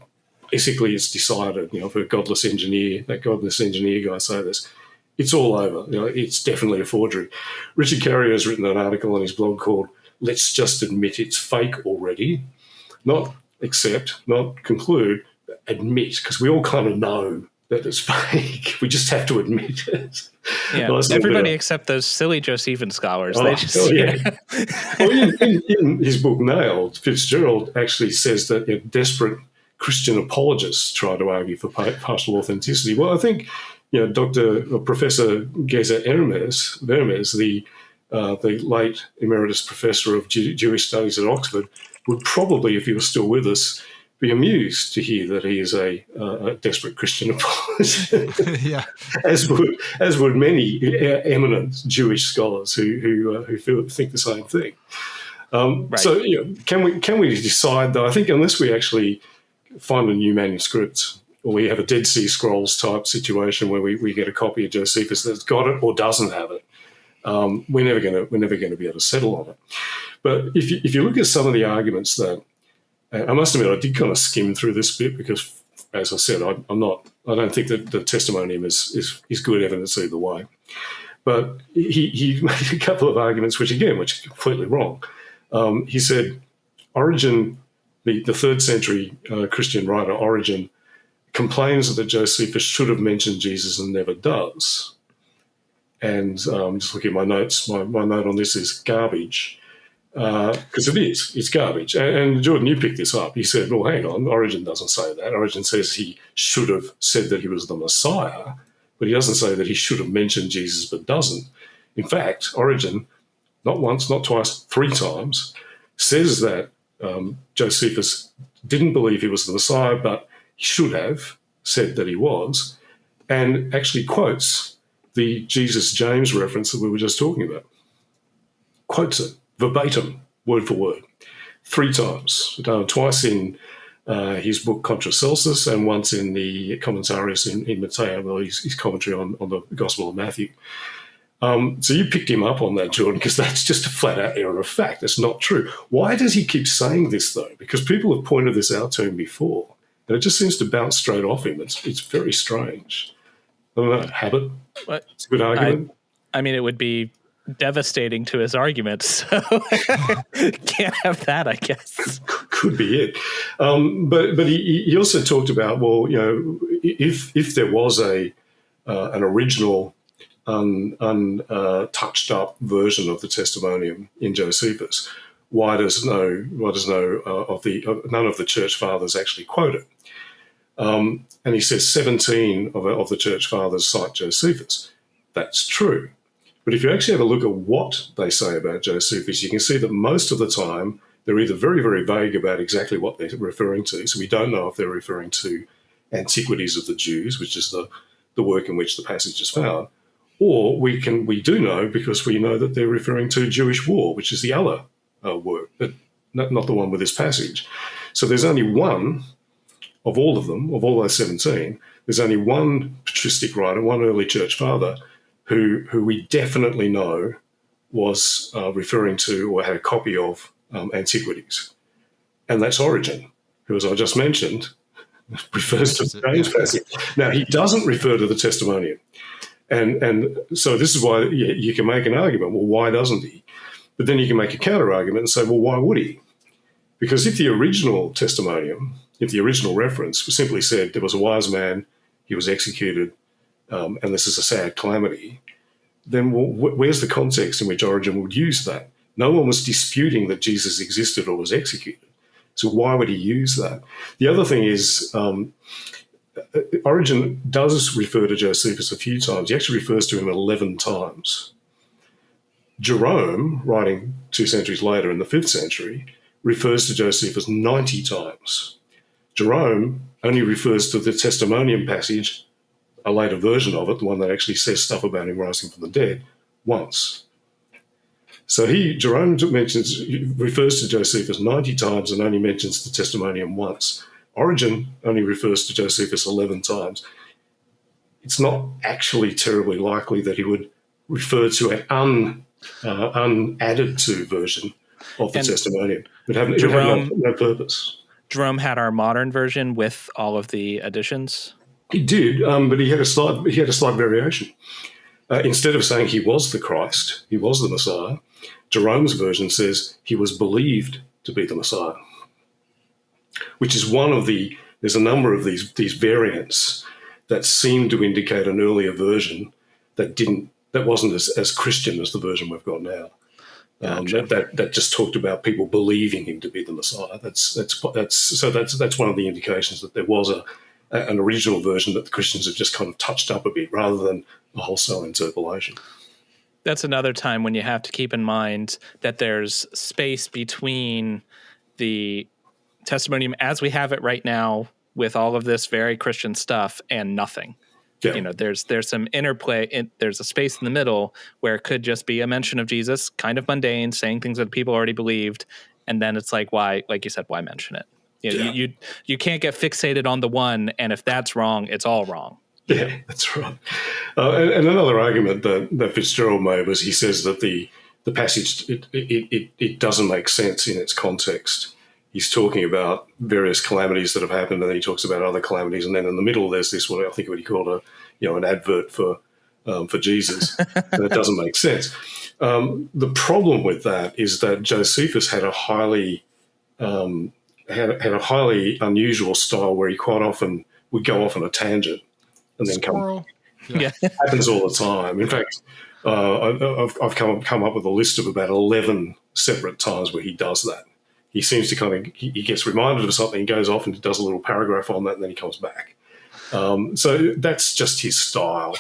S2: basically it's decided. If a godless engineer, that godless engineer guy say this, It's all over. It's definitely a forgery. Richard Carrier has written an article on his blog called "Let's Just Admit It's Fake Already." Not accept, not conclude, admit, because we all kind of know that it's fake. We just have to admit it.
S1: Yeah, everybody except those silly Josephine scholars.
S2: Well, in his book Nailed, Fitzgerald actually says that desperate Christian apologists try to argue for partial authenticity. Well, I think Professor Geza Vermes, the late emeritus professor of Jewish studies at Oxford, would probably, if he was still with us, be amused to hear that he is a desperate Christian apologist.
S3: Yeah,
S2: as would many eminent Jewish scholars who think the same thing. Right. So, can we decide though? I think unless we actually find a new manuscript, or we have a Dead Sea Scrolls type situation where we get a copy of Josephus that's got it or doesn't have it, we're never going to be able to settle on it. But if you look at some of the arguments that I must admit, I did kind of skim through this bit because, as I said, I don't think that the testimonium is good evidence either way. But he made a couple of arguments, which are completely wrong. He said Origen, the 3rd century Christian writer Origen, complains that Josephus should have mentioned Jesus and never does. And just looking at my notes, my note on this is garbage. Because it's garbage. And Jordan, you picked this up. He said, well, hang on, Origen doesn't say that. Origen says he should have said that he was the Messiah, but he doesn't say that he should have mentioned Jesus but doesn't. In fact, Origen, not once, not twice, 3 times, says that Josephus didn't believe he was the Messiah, but he should have said that he was, and actually quotes the Jesus-James reference that we were just talking about. Quotes it. Verbatim, word for word, 3 times, twice in his book Contra Celsus and once in the Commentarius in Matteo, well, his commentary on the Gospel of Matthew. So you picked him up on that, Jordan, because that's just a flat-out error of fact. That's not true. Why does he keep saying this, though? Because people have pointed this out to him before, and it just seems to bounce straight off him. It's very strange. I don't know, habit?
S1: What?
S2: It's a good argument.
S1: I mean, it would be devastating to his argument, so can't have that, I guess.
S2: Could be it. But he also talked about, well, if there was an original untouched up version of the Testimonium in Josephus, why does none of the church fathers actually quote it? And he says 17 of the church fathers cite Josephus. That's true. But if you actually have a look at what they say about Josephus, you can see that most of the time they're either very, very vague about exactly what they're referring to. So we don't know if they're referring to Antiquities of the Jews, which is the work in which the passage is found, or we do know because we know that they're referring to Jewish war, which is the other work, but not the one with this passage. So there's only one of all of them, of all those 17, there's only one patristic writer, one early church father, who we definitely know was referring to or had a copy of Antiquities. And that's Origen, who, as I just mentioned, refers to the James passage. Now, he doesn't refer to the Testimonium. And so this is why you can make an argument, well, why doesn't he? But then you can make a counter-argument and say, well, why would he? Because if the original Testimonium, if the original reference simply said there was a wise man, he was executed, and this is a sad calamity, then where's the context in which Origen would use that? No one was disputing that Jesus existed or was executed. So why would he use that? The other thing is Origen does refer to Josephus a few times. He actually refers to him 11 times. Jerome, writing 2 centuries later in the 5th century, refers to Josephus 90 times. Jerome only refers to the Testimonium passage, a later version of it, the one that actually says stuff about him rising from the dead, once. So Jerome refers to Josephus 90 times and only mentions the Testimonium once. Origen only refers to Josephus 11 times. It's not actually terribly likely that he would refer to an unadded to version of the Testimonium. It would have no purpose.
S1: Jerome had our modern version with all of the additions.
S2: He did, but he had a slight variation. Instead of saying he was the Christ, he was the Messiah, Jerome's version says he was believed to be the Messiah, which is there's a number of these variants that seem to indicate an earlier version that wasn't as Christian as the version we've got now.
S1: Gotcha.
S2: That just talked about people believing him to be the Messiah. That's one of the indications that there was an original version that the Christians have just kind of touched up a bit rather than a wholesale interpolation.
S1: That's another time when you have to keep in mind that there's space between the Testimonium as we have it right now with all of this very Christian stuff and nothing.
S2: Yeah.
S1: There's some interplay. There's a space in the middle where it could just be a mention of Jesus, kind of mundane, saying things that people already believed. And then it's like, why, like you said, why mention it? You can't get fixated on the one. And if that's wrong, it's all wrong.
S2: Yeah, that's right. And another argument that Fitzgerald made was he says that the passage, it doesn't make sense in its context. He's talking about various calamities that have happened, and then he talks about other calamities, and then in the middle there's this what he called an advert for Jesus, and it doesn't make sense. The problem with that is that Josephus had a highly unusual style where he quite often would go off on a tangent and then
S3: Squirrel.
S2: It happens all the time. In fact, I've come up with a list of about 11 separate times where he does that. He seems to he gets reminded of something, goes off and does a little paragraph on that, and then he comes back. So that's just his style.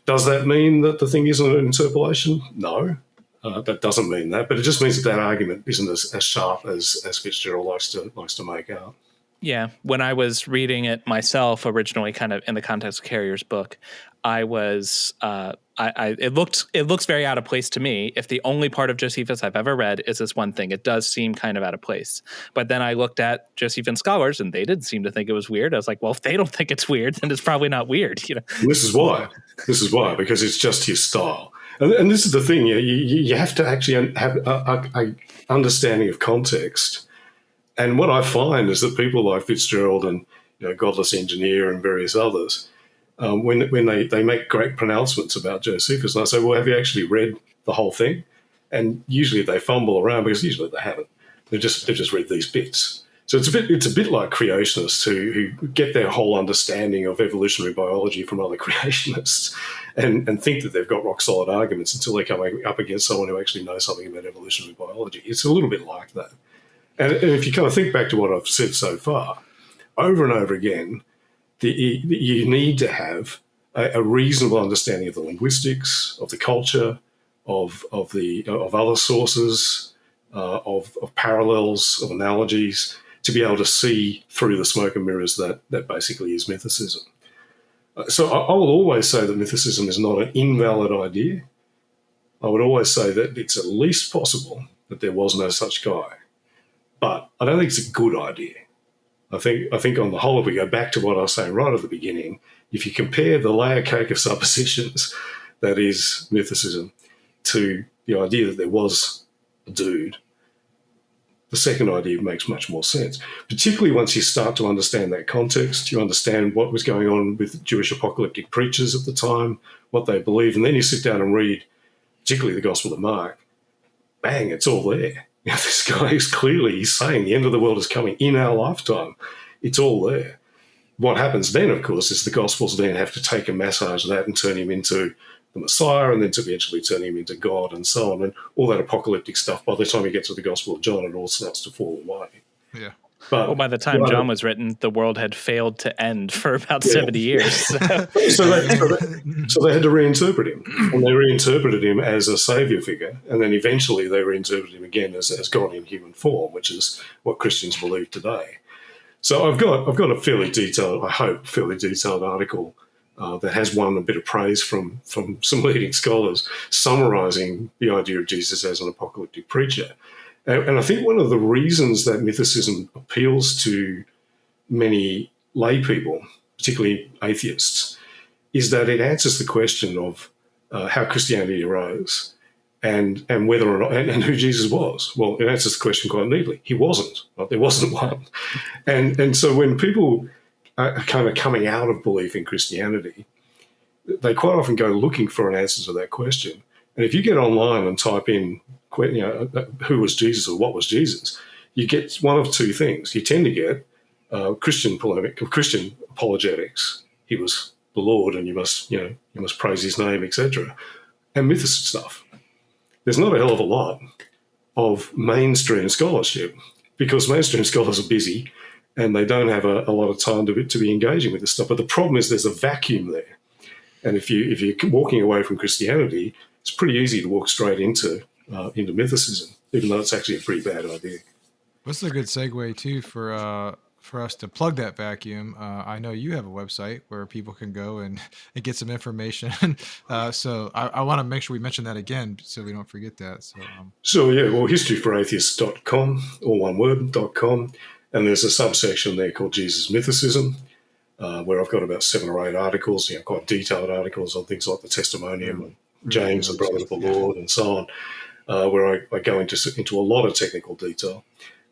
S2: Does that mean that the thing isn't an interpolation? No, that doesn't mean that. But it just means that argument isn't as sharp as Fitzgerald likes to make out.
S1: Yeah. When I was reading it myself originally, kind of in the context of Carrier's book, I was it looks very out of place to me. If the only part of Josephus I've ever read is this one thing, it does seem kind of out of place. But then I looked at Josephine scholars, and they didn't seem to think it was weird. I was like, well, if they don't think it's weird, then it's probably not weird.
S2: And this is why, because it's just his style. And this is the thing. You have to actually have a understanding of context. And what I find is that people like Fitzgerald and Godless Engineer and various others, when they make great pronouncements about Josephus, and I say, well, have you actually read the whole thing? And usually they fumble around because usually they haven't. They've just read these bits. So it's a bit like creationists who get their whole understanding of evolutionary biology from other creationists and think that they've got rock solid arguments until they come up against someone who actually knows something about evolutionary biology. It's a little bit like that. And if you kind of think back to what I've said so far, over and over again, you need to have a reasonable understanding of the linguistics, of the culture, of other sources, of parallels, of analogies, to be able to see through the smoke and mirrors that basically is mythicism. So I will always say that mythicism is not an invalid idea. I would always say that it's at least possible that there was no such guy. But I don't think it's a good idea. I think on the whole, if we go back to what I was saying right at the beginning, if you compare the layer cake of suppositions that is mythicism to the idea that there was a dude, the second idea makes much more sense, particularly once you start to understand that context, you understand what was going on with Jewish apocalyptic preachers at the time, what they believed, and then you sit down and read, particularly the Gospel of Mark, bang, it's all there. This guy is clearly saying the end of the world is coming in our lifetime. It's all there. What happens then, of course, is the Gospels then have to take a massage of that and turn him into the Messiah and then to eventually turn him into God and so on. And all that apocalyptic stuff, by the time you get to the Gospel of John, it all starts to fall away.
S3: Yeah.
S1: Well, by the time John was written, the world had failed to end for about 70 years.
S2: So they had to reinterpret him. And they reinterpreted him as a saviour figure. And then eventually they reinterpreted him again as God in human form, which is what Christians believe today. So I've got a fairly detailed article that has won a bit of praise from some leading scholars summarising the idea of Jesus as an apocalyptic preacher. And I think one of the reasons that mythicism appeals to many lay people, particularly atheists, is that it answers the question of how Christianity arose and whether or not, and who Jesus was. Well, it answers the question quite neatly. He wasn't. Right? There wasn't one. And so when people are kind of coming out of belief in Christianity, they quite often go looking for an answer to that question. And if you get online and type in, who was Jesus or what was Jesus, you get one of two things. You tend to get Christian apologetics. He was the Lord, and you must praise his name, etc. And mythicist stuff. There's not a hell of a lot of mainstream scholarship, because mainstream scholars are busy and they don't have a lot of time to be engaging with this stuff. But the problem is there's a vacuum there. And if you're walking away from Christianity, it's pretty easy to walk straight into mythicism, even though it's actually a pretty bad idea.
S3: What's a good segue too for us to plug that vacuum? I know you have a website where people can go and get some information. So I want to make sure we mention that again so we don't forget that. So
S2: historyforatheists.com, all one word, .com. And there's a subsection there called Jesus Mythicism, where I've got about 7 or 8 articles, quite detailed articles on things like the Testimonium and James, the brother of the Lord, and so on, where I go into a lot of technical detail.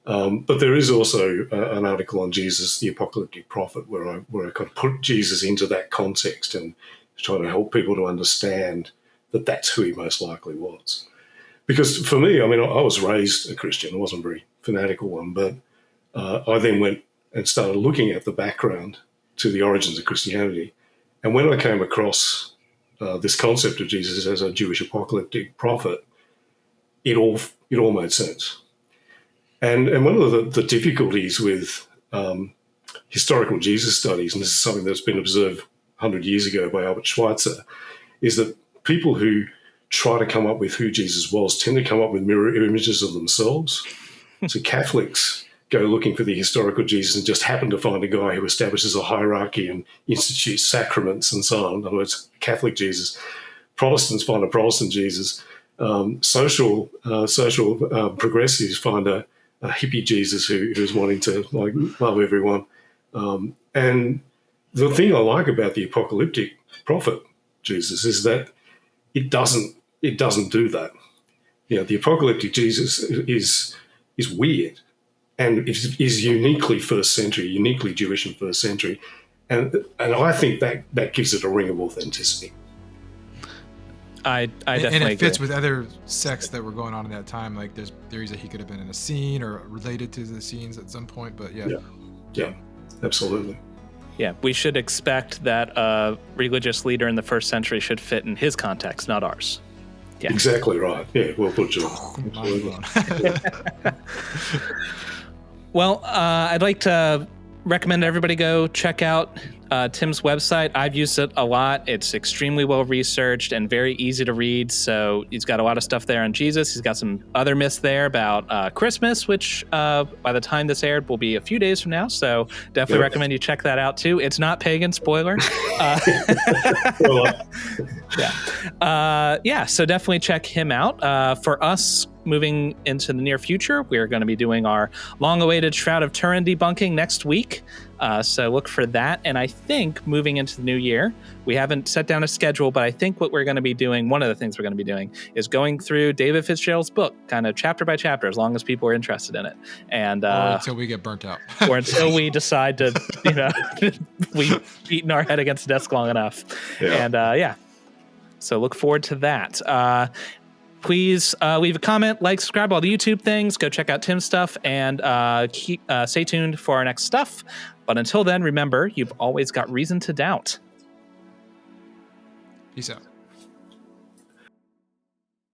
S2: But there is also an article on Jesus, the Apocalyptic prophet, where I kind of put Jesus into that context and trying to help people to understand that that's who he most likely was. Because for me, I was raised a Christian. I wasn't a very fanatical one, but I then went and started looking at the background to the origins of Christianity. And when I came across this concept of Jesus as a Jewish apocalyptic prophet, it all made sense. And one of the difficulties with historical Jesus studies, and this is something that's been observed 100 years ago by Albert Schweitzer, is that people who try to come up with who Jesus was tend to come up with mirror images of themselves. So Catholics go looking for the historical Jesus and just happen to find a guy who establishes a hierarchy and institutes sacraments and so on. In other words, Catholic Jesus. Protestants find a Protestant Jesus. Social progressives find a hippie Jesus who's wanting to love everyone. And the thing I like about the apocalyptic prophet Jesus is that it doesn't do that. The apocalyptic Jesus is weird. And is uniquely first century, uniquely Jewish and first century. And I think that gives it a ring of authenticity.
S1: I definitely
S3: and it fits
S1: agree.
S3: with other sects that were going on at that time. Like there's theories that he could have been in a scene or related to the scenes at some point. But
S2: yeah, absolutely.
S1: Yeah, we should expect that a religious leader in the first century should fit in his context, not ours. Yeah.
S2: Exactly right. Yeah, well put, John.
S1: Well, I'd like to recommend everybody go check out Tim's website. I've used it a lot. It's extremely well researched and very easy to read. So he's got a lot of stuff there on Jesus. He's got some other myths there about Christmas, which by the time this aired will be a few days from now. So definitely recommend you check that out too. It's not pagan, spoiler. So definitely check him out. For us, moving into the near future, we're going to be doing our long-awaited Shroud of Turin debunking next week. So look for that. And I think moving into the new year, we haven't set down a schedule, but I think what we're going to be doing, one of the things we're going to be doing is going through David Fitzgerald's book, kind of chapter by chapter, as long as people are interested in it. And
S3: or until we get burnt out.
S1: Or until we decide to, we've beaten our head against the desk long enough. Yeah. And so look forward to that. Please leave a comment, like, subscribe, all the YouTube things. Go check out Tim's stuff, and stay tuned for our next stuff. But until then, remember, you've always got reason to doubt.
S3: Peace out.